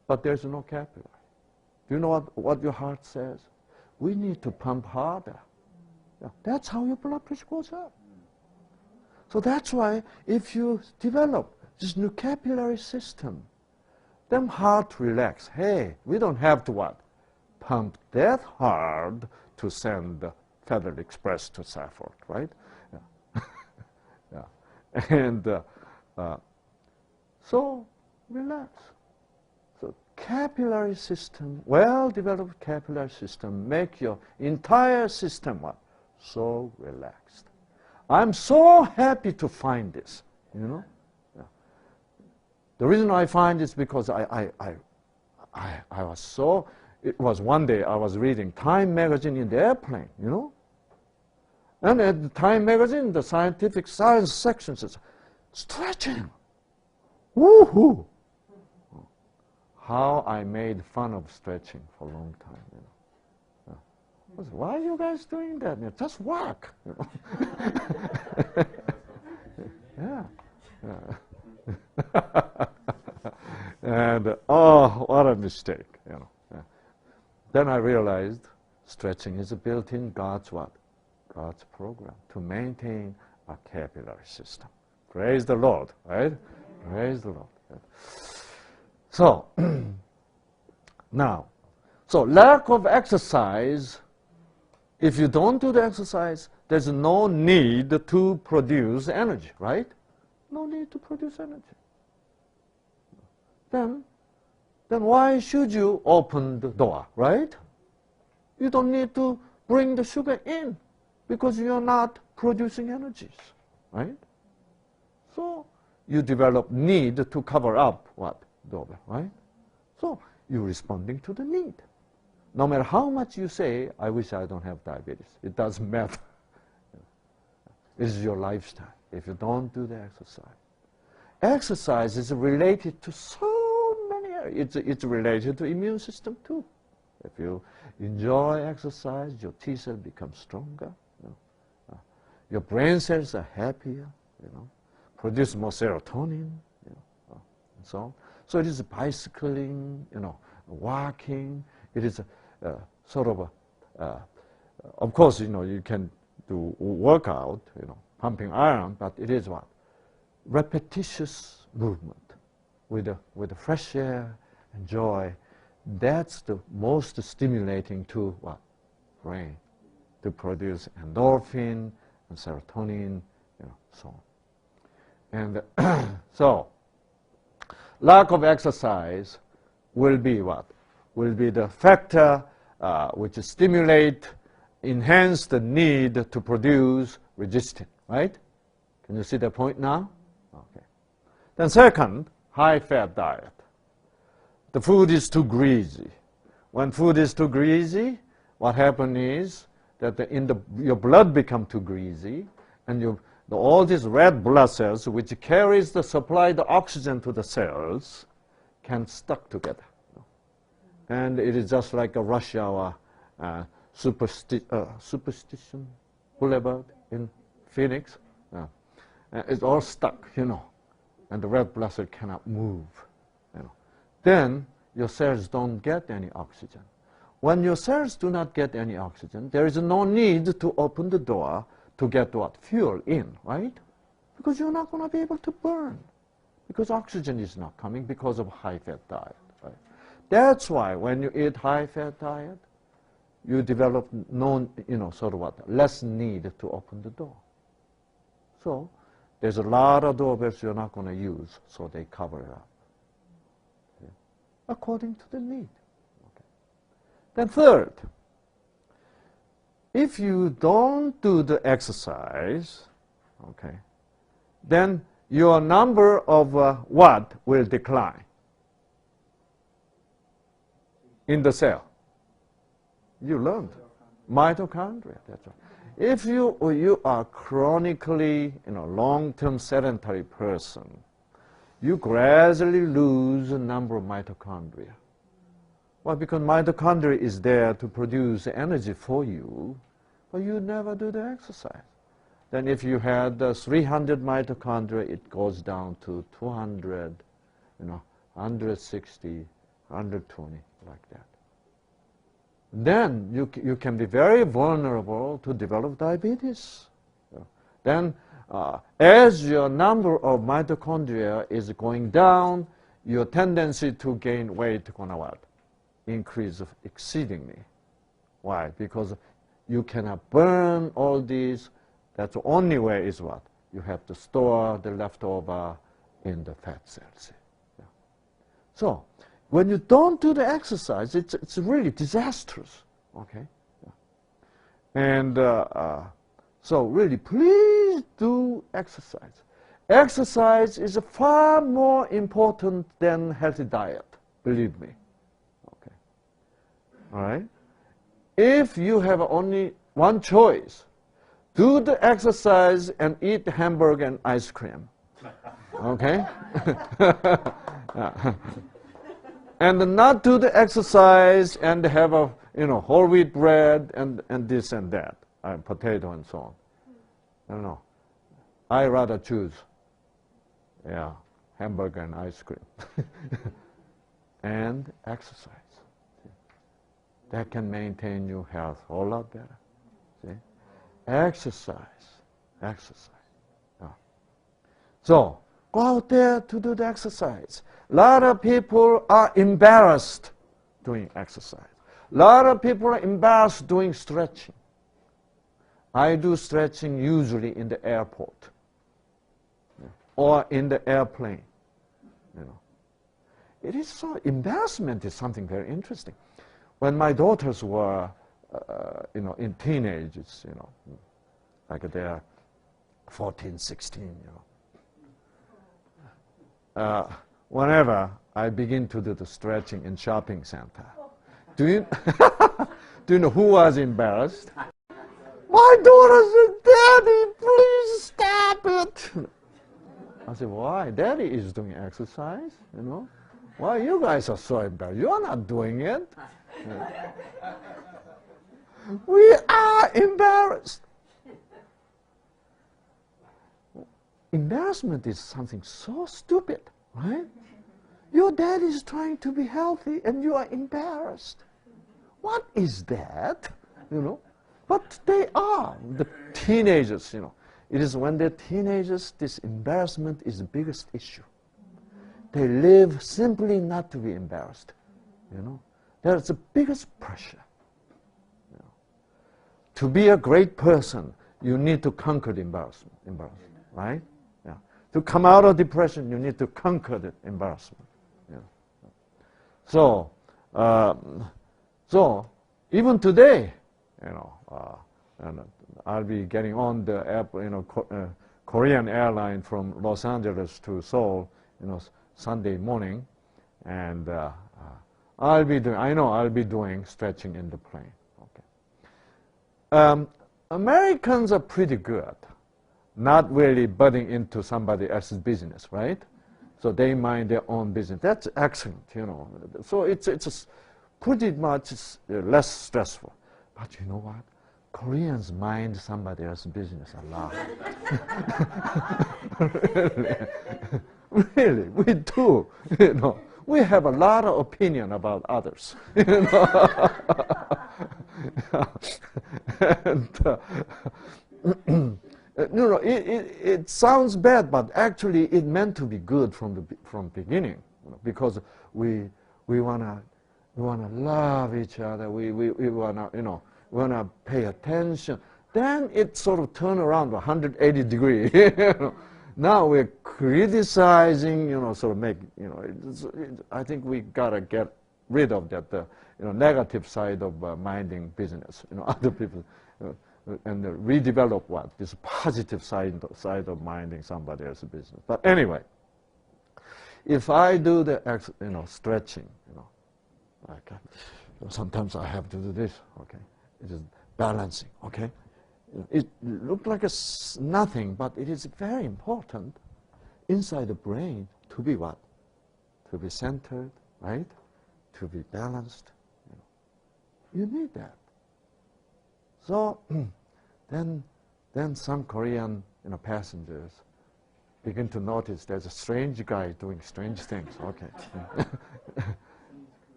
but there's no capillary. Do you know what your heart says? We need to pump harder. Yeah, that's how your blood pressure goes up. So that's why if you develop this new capillary system, then heart relax. Hey, we don't have to what? Pump that hard to send the Federal Express to Safford, right? Yeah. Yeah. And so relax. So capillary system, well-developed capillary system, make your entire system what? So relaxed. I'm so happy to find this, you know. Yeah. The reason I find this because I was so, it was one day I was reading Time magazine in the airplane, you know. And at the Time magazine, the scientific science section says, stretching. Woohoo! How I made fun of stretching for a long time, you know. I was, why are you guys doing that? Just work. You know? Yeah. Yeah. And oh, what a mistake, you know. Yeah. Then I realized stretching is built in God's what? God's program to maintain a capillary system. Praise the Lord, right? Praise the Lord. Yeah. So, now, so lack of exercise, if you don't do the exercise, there's no need to produce energy, right? No need to produce energy. Then why should you open the door, right? You don't need to bring the sugar in because you're not producing energies, right? So you develop need to cover up what? Door, right? So you're responding to the need. No matter how much you say, I wish I don't have diabetes. It doesn't matter. It's your lifestyle if you don't do the exercise. Exercise is related to so many areas. It's related to immune system too. If you enjoy exercise, your T cell becomes stronger. You know. Your brain cells are happier. You know, produce more serotonin. You know, and so on. So it is bicycling. You know, walking. It is a sort of a. Of course, you know, you can do workout. You know, pumping iron, but it is what? Repetitious movement with the fresh air and joy. That's the most stimulating to what? Brain, to produce endorphin and serotonin, you know, so on. And so, lack of exercise will be what? Will be the factor which stimulate, enhance the need to produce resistance, right? Can you see the point now? Okay. Then second, high-fat diet. The food is too greasy. When food is too greasy, what happens is that your blood becomes too greasy, and all these red blood cells, which carries the supply the oxygen to the cells, can stuck together. And it is just like a rush hour Superstition Boulevard in Phoenix. It's all stuck, you know, and the red blood cell cannot move. You know. Then your cells don't get any oxygen. When your cells do not get any oxygen, there is no need to open the door to get what? Fuel in, right? Because you're not going to be able to burn. because oxygen is not coming because of high-fat diet. Right? That's why when you eat high-fat diet, you develop less need to open the door. So there's a lot of doorbells you're not going to use, so they cover it up. Okay? According to the need. Okay. Then third, if you don't do the exercise, okay, then your number of watt will decline in the cell. You learned. Mitochondria, that's right. If you are chronically, long-term sedentary person, you gradually lose a number of mitochondria. Well, because mitochondria is there to produce energy for you, but you never do the exercise. Then if you had 300 mitochondria, it goes down to 200, 160, 120, like that. Then you can be very vulnerable to develop diabetes. Then as your number of mitochondria is going down, your tendency to gain weight gonna what? Increase exceedingly. Why? Because you cannot burn all these. That's the only way is what? You have to store the leftover in the fat cells. Yeah. So when you don't do the exercise, it's really disastrous. Okay. Yeah. And so really, please do exercise. Exercise is far more important than healthy diet. Believe me. Okay. All right. If you have only one choice, do the exercise and eat hamburger and ice cream. Okay? And not do the exercise and have a whole wheat bread and this and that, potato and so on. I don't know. I rather choose, hamburger and ice cream and exercise. That can maintain your health a whole lot better. See? Exercise. Yeah. So go out there to do the exercise. A lot of people are embarrassed doing exercise. A lot of people are embarrassed doing stretching. I do stretching usually in the airport or in the airplane. It is so, embarrassment is something very interesting. When my daughters were, in teenagers, like they're 14, 16, whenever I begin to do the stretching in shopping center, do you know who was embarrassed? My daughter said, "Daddy, please stop it." I said, "Why? Daddy is doing exercise, Why you guys are so embarrassed? You're not doing it." We are embarrassed. Embarrassment is something so stupid, right? Your dad is trying to be healthy and you are embarrassed. What is that? But they are, the teenagers, It is when they're teenagers, this embarrassment is the biggest issue. They live simply not to be embarrassed, That's the biggest pressure. To be a great person, you need to conquer the embarrassment, right? Yeah. To come out of depression, you need to conquer the embarrassment. Yeah. So even today, and I'll be getting on the airplane, Korean airline from Los Angeles to Seoul, Sunday morning, and I'll be doing stretching in the plane. Okay. Americans are pretty good, not really butting into somebody else's business, right? So they mind their own business. That's excellent, So it's pretty much less stressful. But you know what? Koreans mind somebody else's business a lot. Really, we do. We have a lot of opinion about others. No, it sounds bad, but actually it meant to be good from beginning, because we wanna love each other. We wanna pay attention. Then it sort of turned around 180 degrees. Now we're criticizing, sort of make, I think we gotta get rid of that, negative side of minding business, other people, and redevelop this positive side of minding somebody else's business. But anyway, if I do the stretching, like sometimes I have to do this. Okay, it is balancing. Okay, it looks like nothing, but it is very important inside the brain to be what? To be centered, right? To be balanced. You need that. So then some Korean passengers begin to notice there's a strange guy doing strange things. Okay,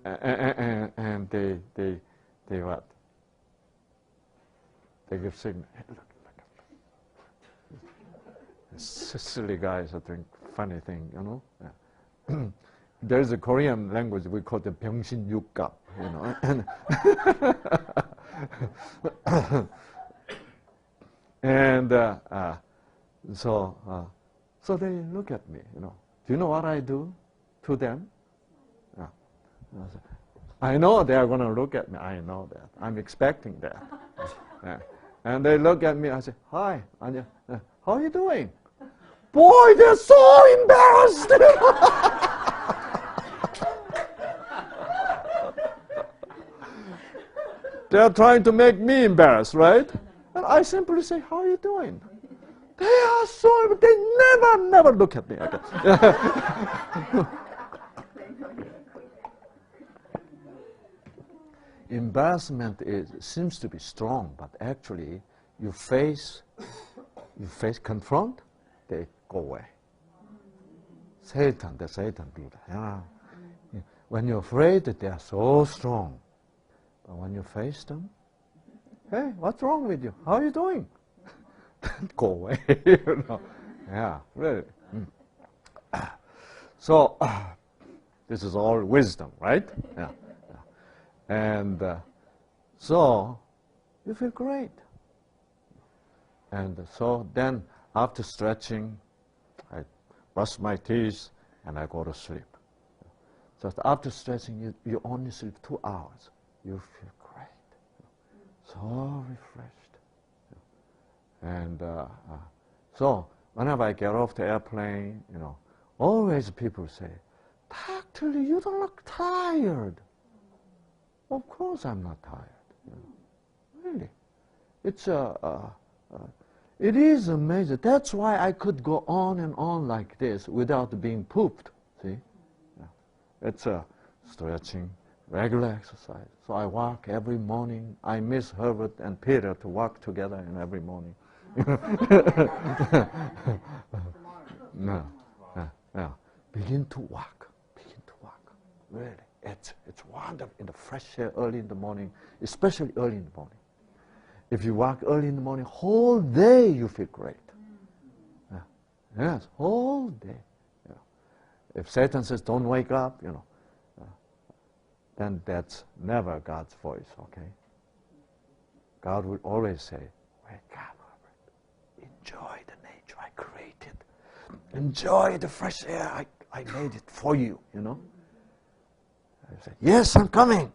and they what? They give signal. Hey, look. Silly guys are doing funny thing, Yeah. There's a Korean language we call the 병신 육갑, and so they look at me, Do you know what I do to them? Yeah. I know they are going to look at me. I know that. I'm expecting that. Yeah. And they look at me. I say, "Hi, Anya. How are you doing?" Boy, they're so embarrassed. They're trying to make me embarrassed, right? And I simply say, "How are you doing?" They are so, they never look at me again. Embarrassment seems to be strong, but actually you face, confront, they go away. The Satan do that. Yeah. When you're afraid, they are so strong. But when you face them, "Hey, what's wrong with you? How are you doing?" Go away. Yeah, really. So this is all wisdom, right? Yeah. And so you feel great. And so then after stretching, I brush my teeth and I go to sleep. So after stretching, you only sleep 2 hours. You feel great, so refreshed. And so whenever I get off the airplane, always people say, "Dr. Lee, you don't look tired." Of course I'm not tired. Really. It is amazing. That's why I could go on and on like this without being pooped. See? Yeah. It's stretching, regular exercise. So I walk every morning. I miss Herbert and Peter to walk together every morning. No. Begin to walk. Really. It's wonderful in the fresh air early in the morning, especially early in the morning. If you walk early in the morning, whole day you feel great. Yeah. Yes, whole day. Yeah. If Satan says, "Don't wake up," then that's never God's voice, okay? God will always say, "Wake up, Robert. Enjoy the nature I created. Enjoy the fresh air I made it for you, I say, "Yes, I'm coming."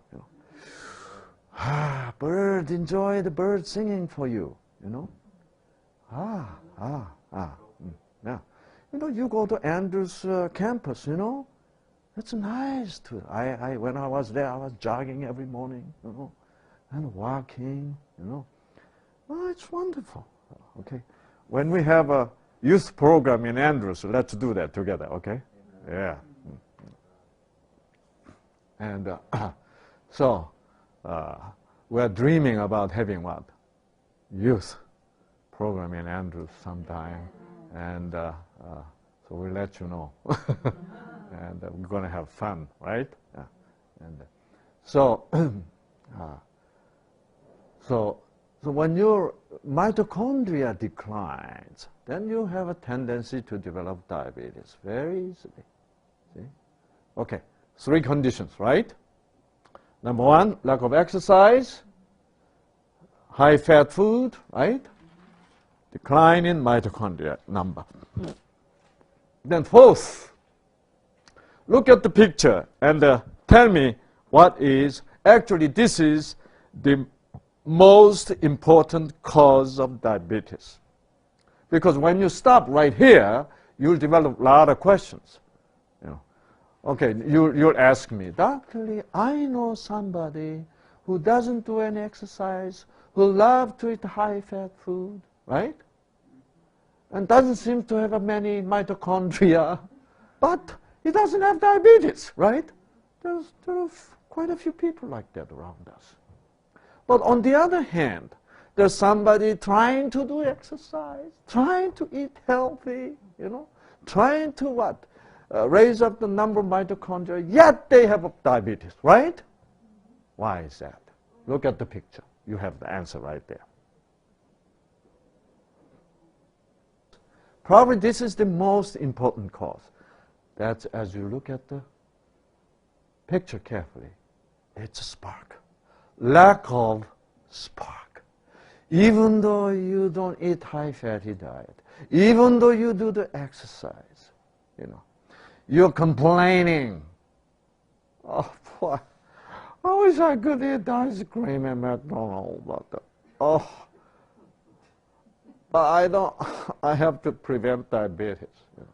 Bird, enjoy the bird singing for you, Yeah. You go to Andrews campus, It's nice to. When I was there, I was jogging every morning, and walking, Oh, it's wonderful. Okay. When we have a youth program in Andrews, let's do that together, okay? Yeah. And so we're dreaming about having what? Youth program in Andrews sometime. And so we'll let you know. And we're going to have fun, right? Yeah. And so So when your mitochondria declines, then you have a tendency to develop diabetes very easily. See? Okay, 3 conditions, right? Number 1, lack of exercise, high-fat food, right? Decline in mitochondria number. Then 4th, look at the picture and tell me what is, actually this is the most important cause of diabetes. Because when you stop right here, you'll develop a lot of questions. You know. Okay, you'll ask me, Dr. Lee, I know somebody who doesn't do any exercise, who loves to eat high-fat food, right? And doesn't seem to have many mitochondria, but he doesn't have diabetes, right? There are quite a few people like that around us. But on the other hand, there's somebody trying to do exercise, trying to eat healthy, you know, trying to what? Raise up the number of mitochondria, yet they have diabetes, right? Why is that? Look at the picture. You have the answer right there. Probably this is the most important cause. That's as you look at the picture carefully, it's a spark. Lack of spark. Even though you don't eat high-fatty diet, even though you do the exercise, you know, you're complaining. Oh, boy, I wish I could eat ice cream at McDonald's, but but I don't. I have to prevent diabetes. You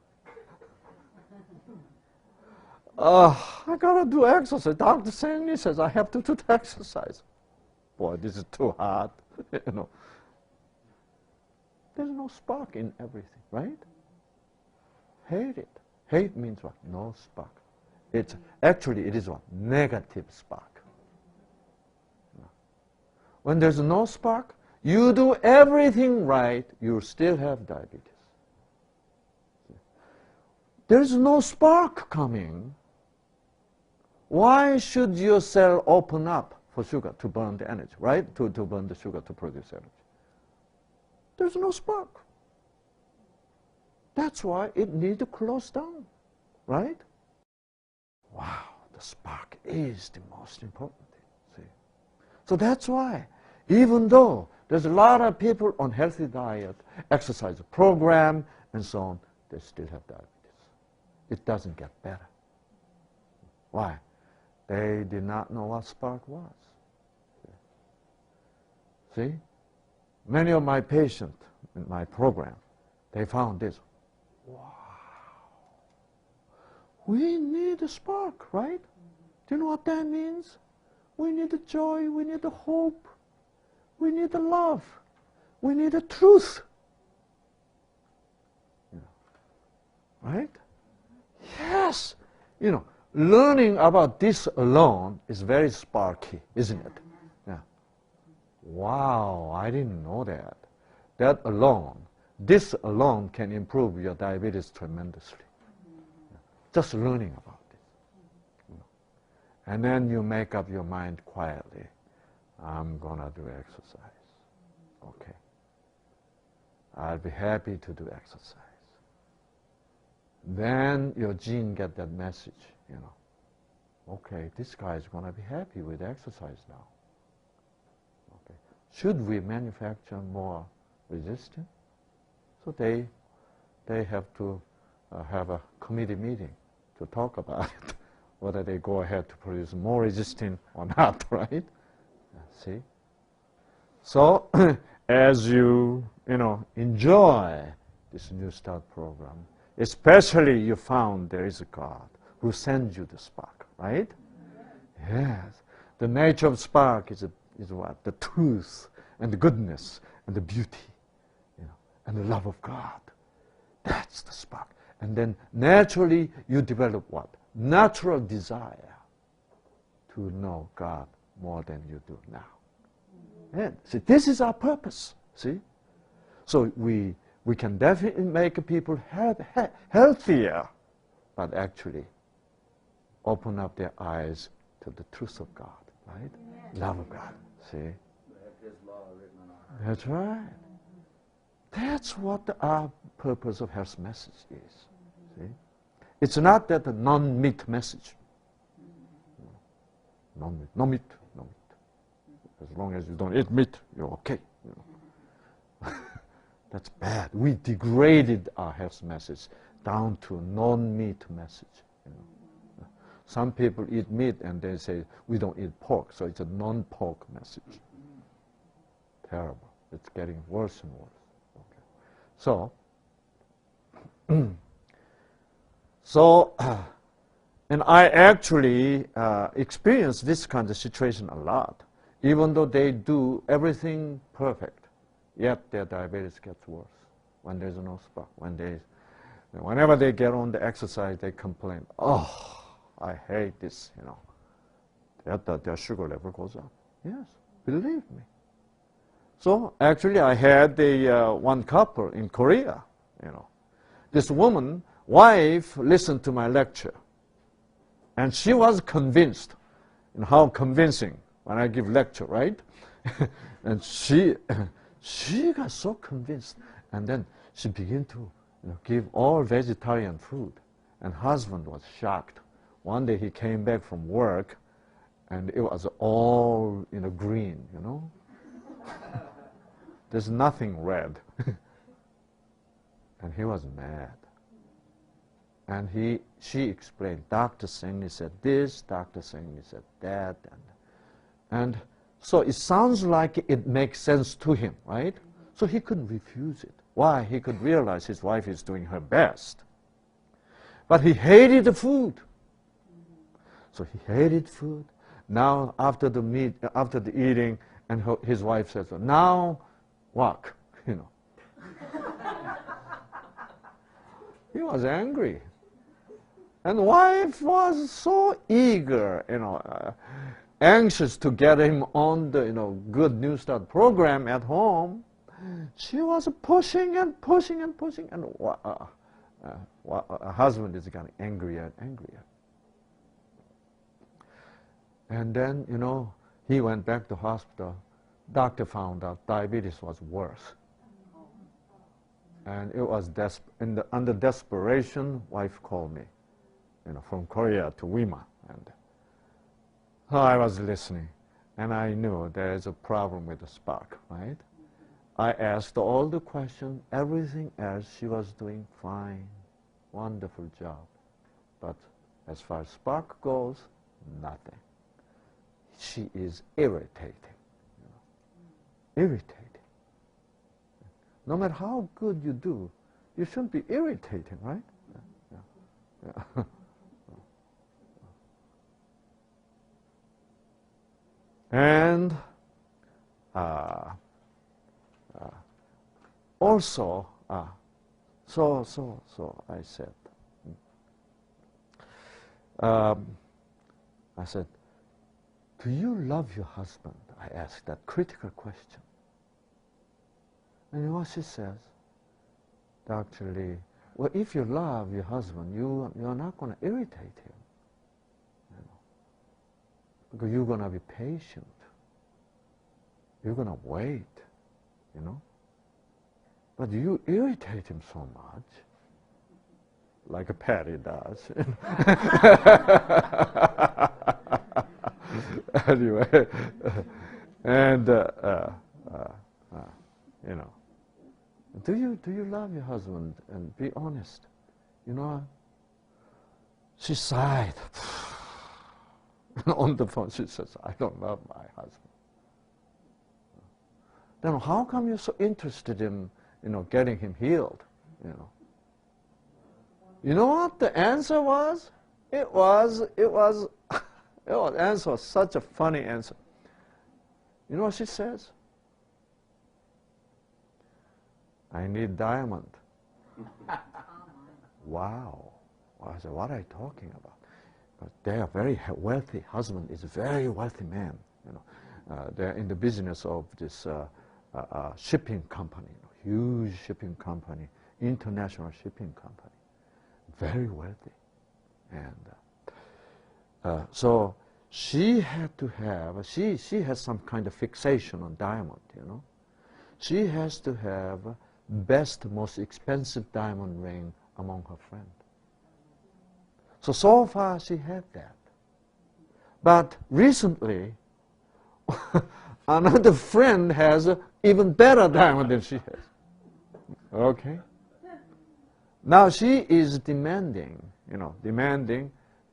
know. I gotta do exercise. Dr. Shang Li says I have to do exercise. Boy, this is too hard. You know. There's no spark in everything, right? Hate it. Hate means what? No spark. It's actually it is what? Negative spark. When there's no spark, you do everything right, you still have diabetes. There's no spark coming. Why should your cell open up for sugar to burn the energy, right? To burn the sugar to produce energy. There's no spark. That's why it needs to close down, right? Wow, the spark is the most important thing, see? So that's why, even though there's a lot of people on healthy diet, exercise program, and so on, they still have diabetes. It doesn't get better. Why? They did not know what spark was. See? Many of my patients in my program, they found this. Wow. We need a spark, right? Do you know what that means? We need the joy, we need the hope, we need the love, we need the truth. You know, right? Yes. You know, learning about this alone is very sparky, isn't it? Yeah. Wow, I didn't know that. That alone, this alone can improve your diabetes tremendously. Just learning about it. You know. And then you make up your mind quietly. I'm going to do exercise. Okay. I'll be happy to do exercise. Then your gene get that message, you know. Okay, this guy is going to be happy with exercise now. Okay. Should we manufacture more resistance? So they have to have a committee meeting to talk about it, whether they go ahead to produce more resistin or not, right? See? So as you enjoy this New Start program, especially you found there is a God who sends you the spark, right? Yes. The nature of spark is what? The truth and the goodness and the beauty, and the love of God. That's the spark. And then naturally you develop what? Natural desire to know God more than you do now. And see, this is our purpose, see? So we can definitely make people healthier, but actually open up their eyes to the truth of God, right? Amen. Love of God, see? His law written on our That's right. That's what the purpose of health message is. See? It's not that a non-meat message. Non-meat, no meat, no meat. As long as you don't eat meat, you're okay. You know. That's bad. We degraded our health message down to a non-meat message. You know. Some people eat meat and they say, we don't eat pork, so it's a non-pork message. Terrible. It's getting worse and worse. Okay. So, and I actually experience this kind of situation a lot. Even though they do everything perfect, yet their diabetes gets worse when there's no spark. Whenever they get on the exercise, they complain, oh, I hate this, you know. Their sugar level goes up. Yes, believe me. So actually I had one couple in Korea, you know. This woman, wife, listened to my lecture. And she was convinced, and how convincing when I give lecture, right? And she got so convinced. And then she began to give all vegetarian food. And husband was shocked. One day he came back from work, and it was all green, you know. There's nothing red. And he was mad. And she explained, Dr. Shang Li said this, Dr. Shang Li said that. And so it sounds like it makes sense to him, right? So he couldn't refuse it. Why? He could realize his wife is doing her best. But he hated the food. So he hated food. Now, after the eating, and his wife says, now walk, you know. He was angry. And the wife was so eager, anxious to get him on the, good New Start program at home. She was pushing and pushing and pushing, and her husband is getting angrier and angrier. And then, he went back to hospital. Doctor found out diabetes was worse. And it was under desperation, wife called me, from Korea to Wima. And so I was listening, and I knew there is a problem with the spark, right? I asked all the questions, everything else, she was doing fine, wonderful job. But as far as spark goes, nothing. She is irritating, irritating. No matter how good you do, you shouldn't be irritating, right? Yeah. And also, so I said, do you love your husband? I asked that critical question. And you know what she says? Dr. Li, well, if you love your husband, you're not going to irritate him. Because you're going to be patient. You're going to wait, But you irritate him so much, like a Patty does. Anyway, and do you love your husband? And be honest. She sighed. On the phone, she says, I don't love my husband. Then how come you're so interested in, getting him healed? You know what the answer was? The answer was such a funny answer. You know what she says? I need diamond. Wow. I said, what are you talking about? But they are very wealthy. Husband is a very wealthy man. They're in the business of this shipping company, huge shipping company, international shipping company, very wealthy. And so she had to have, she has some kind of fixation on diamond, she has to have best, most expensive diamond ring among her friends. So far she had that. But recently, another friend has an even better diamond than she has. Okay? Now she is demanding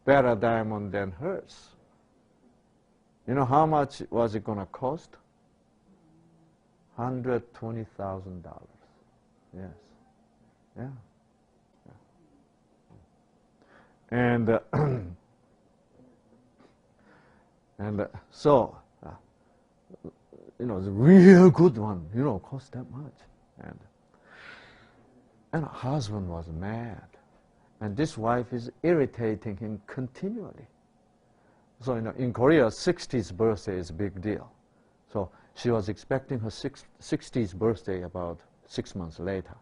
better diamond than hers. You know how much was it going to cost? $120,000. Yes. Yeah. And so, the real good one, cost that much. And her husband was mad. And this wife is irritating him continually. So, in Korea, 60th birthday is a big deal. So she was expecting her 60th birthday about 6 months later.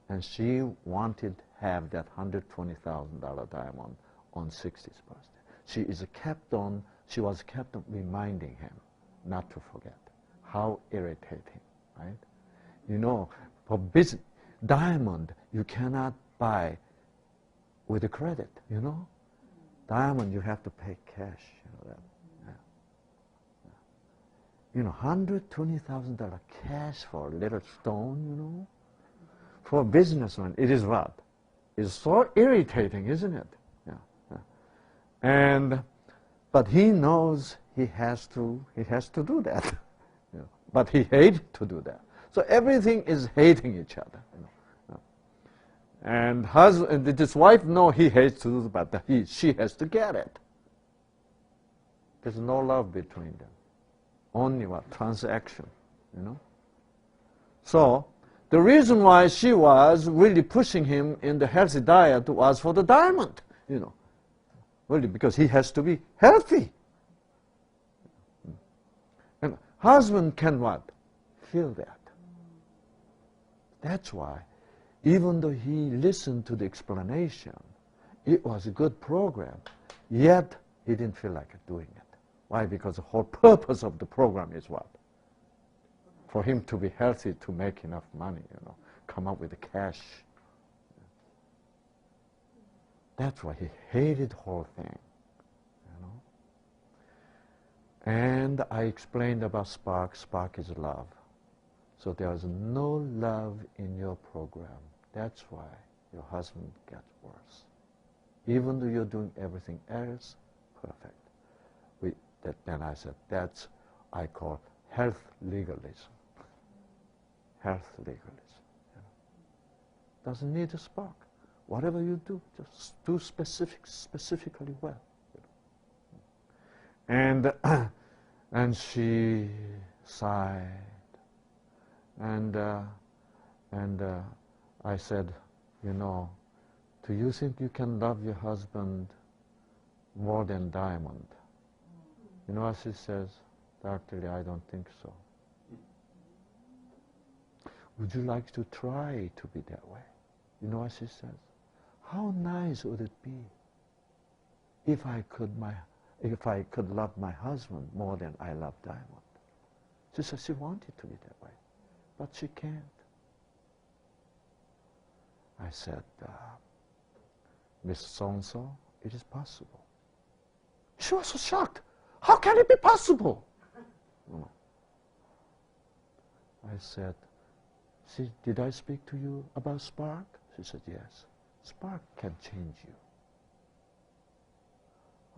And she wanted to have that $120,000 diamond on 60th birthday. She was kept on reminding him not to forget. How irritating, right? For business, diamond you cannot buy with a credit, Diamond you have to pay cash, that. $120,000 cash for a little stone, For a businessman, it is what? It's so irritating, isn't it? Yeah. But he knows he has to do that. But he hates to do that. So everything is hating each other. And this wife knows he hates to do it, but she has to get it. There's no love between them. Only what? Transaction, So the reason why she was really pushing him in the healthy diet was for the diamond, Really, because he has to be healthy. And husband can what? Feel that. That's why, even though he listened to the explanation, it was a good program, yet he didn't feel like doing it. Why? Because the whole purpose of the program is what? For him to be healthy, to make enough money, come up with the cash. That's why he hated the whole thing, And I explained about spark. Spark is love. So there is no love in your program. That's why your husband gets worse. Even though you're doing everything else perfect. Then I said, I call health legalism. Health legalism. Doesn't need a spark. Whatever you do, just do specifically well. And she sighed. And I said, do you think you can love your husband more than diamond? You know what she says? Dr. Li, I don't think so. Would you like to try to be that way? You know what she says? How nice would it be if I could love my husband more than I love diamond? She said she wanted to be that way, but she can't. I said, Miss So-and-so, it is possible. She was so shocked. How can it be possible? I said, did I speak to you about spark? She said, yes. Spark can change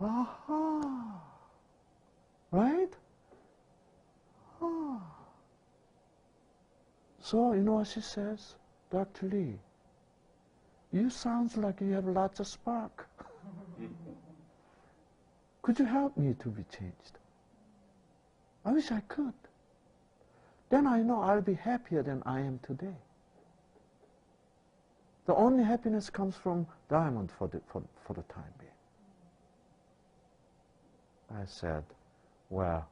you. Aha! Right? Ah. So, you know what she says? Dr. Li, you sound like you have lots of spark. Could you help me to be changed? I wish I could. Then I know I'll be happier than I am today. The only happiness comes from diamond for the time being. I said, well,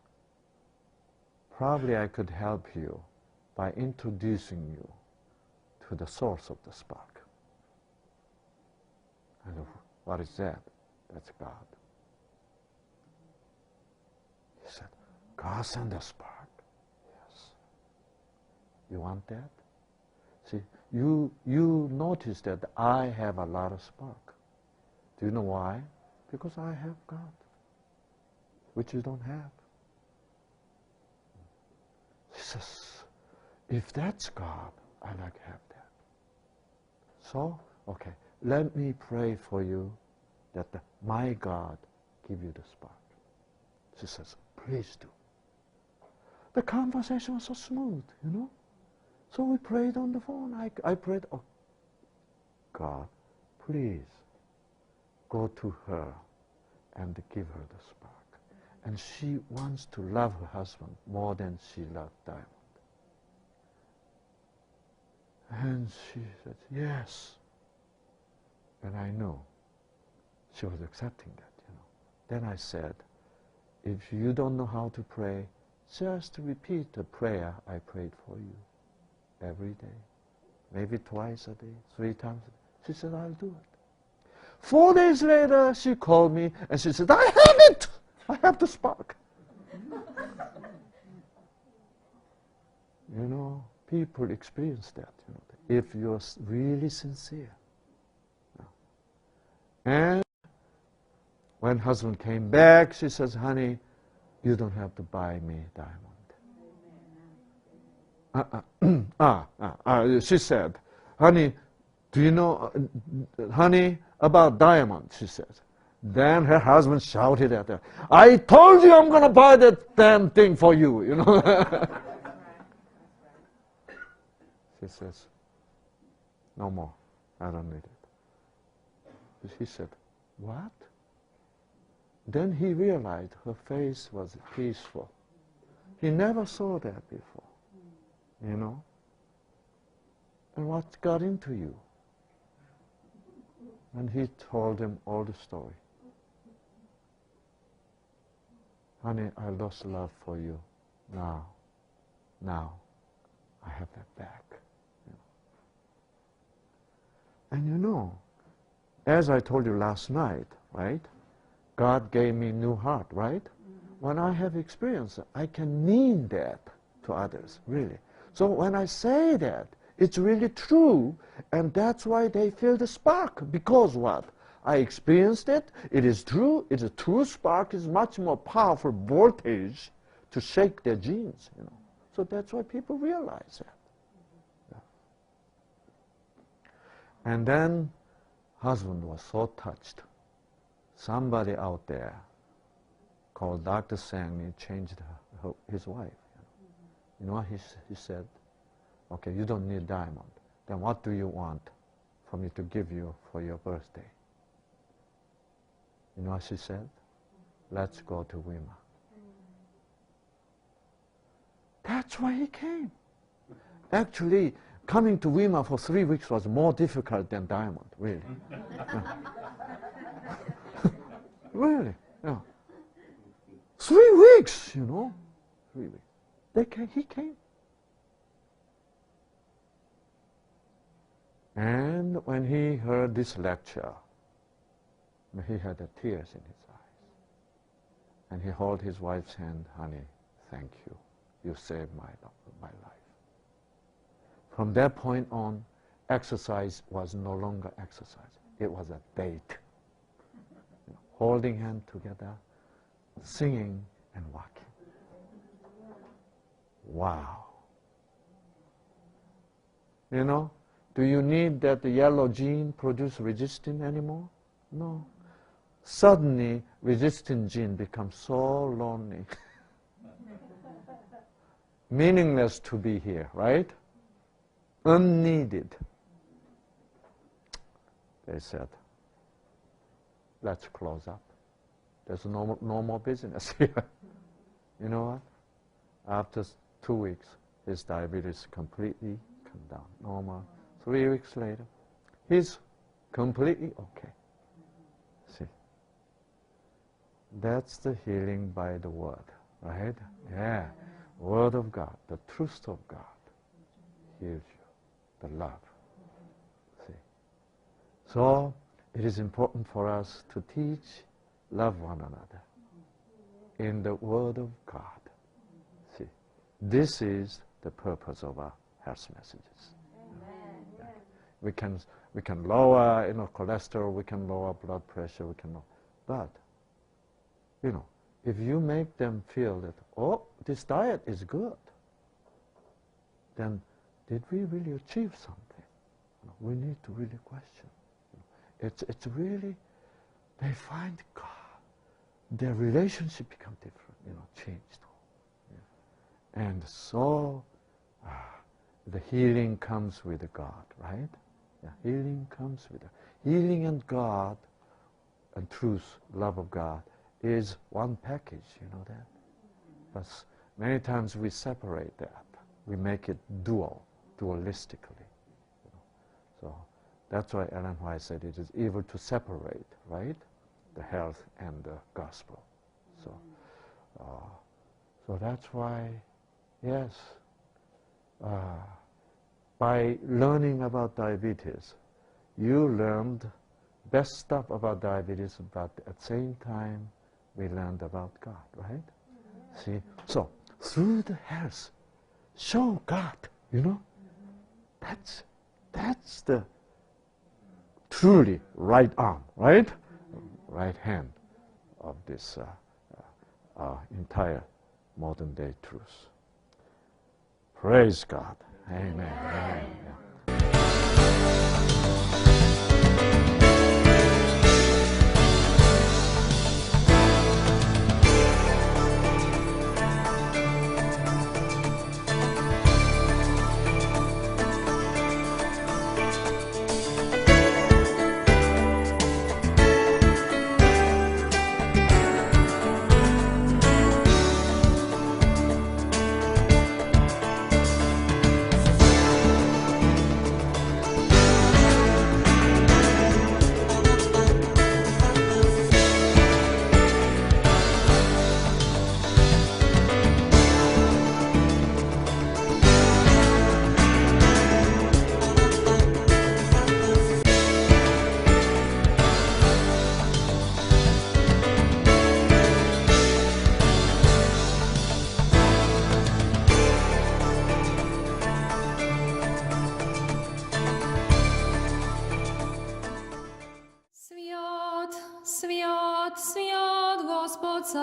probably I could help you by introducing you to the source of the spark. I said, what is that? That's God. He said, God sent a spark. Yes. You want that? See, you notice that I have a lot of spark. Do you know why? Because I have God, which you don't have. She says, if that's God, I like to have that. So, okay, let me pray for you that my God give you the spark. She says, please do. The conversation was so smooth, you know. So we prayed on the phone. I prayed, oh, God, please go to her and give her the spark. And she wants to love her husband more than she loved Diamond. And she said, yes. And I know she was accepting that, you know. Then I said, if you don't know how to pray, just repeat the prayer I prayed for you every day. Maybe twice a day, 3 times a day. She said, I'll do it. 4 days later, she called me and she said, I have it! I have the spark. You know, people experience that, you know, if you're really sincere. And when husband came back, she says, honey, you don't have to buy me diamond. She said, honey, do you know, honey, about diamond, she said. Then her husband shouted at her, I told you I'm going to buy that damn thing for you, you know. She says, no more, I don't need it. He said, what? Then he realized her face was peaceful. He never saw that before, you know. And what got into you? And he told him all the story. Honey, I lost love for you. Now, I have that back. You know. And you know, as I told you last night, right? God gave me new heart, right? When I have experience, I can mean that to others, really. So when I say that, it's really true, and that's why they feel the spark. Because what? I experienced it, it is true, it's a true spark, is much more powerful voltage to shake their genes, you know. So that's why people realize that. Yeah. And then husband was so touched. Somebody out there called Dr. Shang changed his wife. You know what he said? Okay, you don't need diamond. Then what do you want for me to give you for your birthday? You know what she said? Let's go to Weimar. That's why he came. Actually, coming to Weimar for 3 weeks was more difficult than diamond, really. Really, yeah. 3 weeks, you know. 3 weeks. He came. And when he heard this lecture, he had the tears in his eyes. And he held his wife's hand, honey, thank you. You saved my life. From that point on, exercise was no longer exercise. It was a date. You know, holding hands together, singing and walking. Wow. You know, do you need that the yellow gene produce resistin anymore? No. Suddenly, resistin gene becomes so lonely. Meaningless to be here, right? Unneeded. They said, let's close up. There's no more business here. You know what? After 2 weeks, his diabetes completely come down, normal. 3 weeks later, he's completely okay. See, that's the healing by the word, right? Yeah, word of God, the truth of God heals you, the love. See, so it is important for us to teach, love one another in the word of God. See, this is the purpose of our health messages. Yeah. We can lower, cholesterol, we can lower blood pressure, but, if you make them feel that, oh, this diet is good, then did we really achieve something? We need to really question. It's really, they find God. Their relationship become different, changed. Yeah. And so the healing comes with God, right? Yeah, healing comes with healing, and God and truth, love of God is one package, you know that? But many times we separate that. We make it dualistically. So that's why Ellen White said it is evil to separate, right? The health and the gospel. So that's why, yes, by learning about diabetes, you learned best stuff about diabetes, but at the same time, we learned about God, right? See, so through the health, show God, that's the truly right arm, right? Right hand of this entire modern day truth. Praise God. Amen. Amen. Yeah.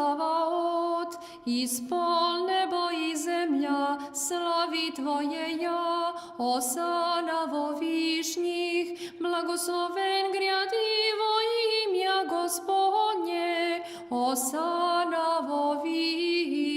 Cavaot, ispol nebo i zemlja, slavi Tvoje ja, osana vo višnjih, blagosloven gradivo imja Gospodnje, osana vo višnjih.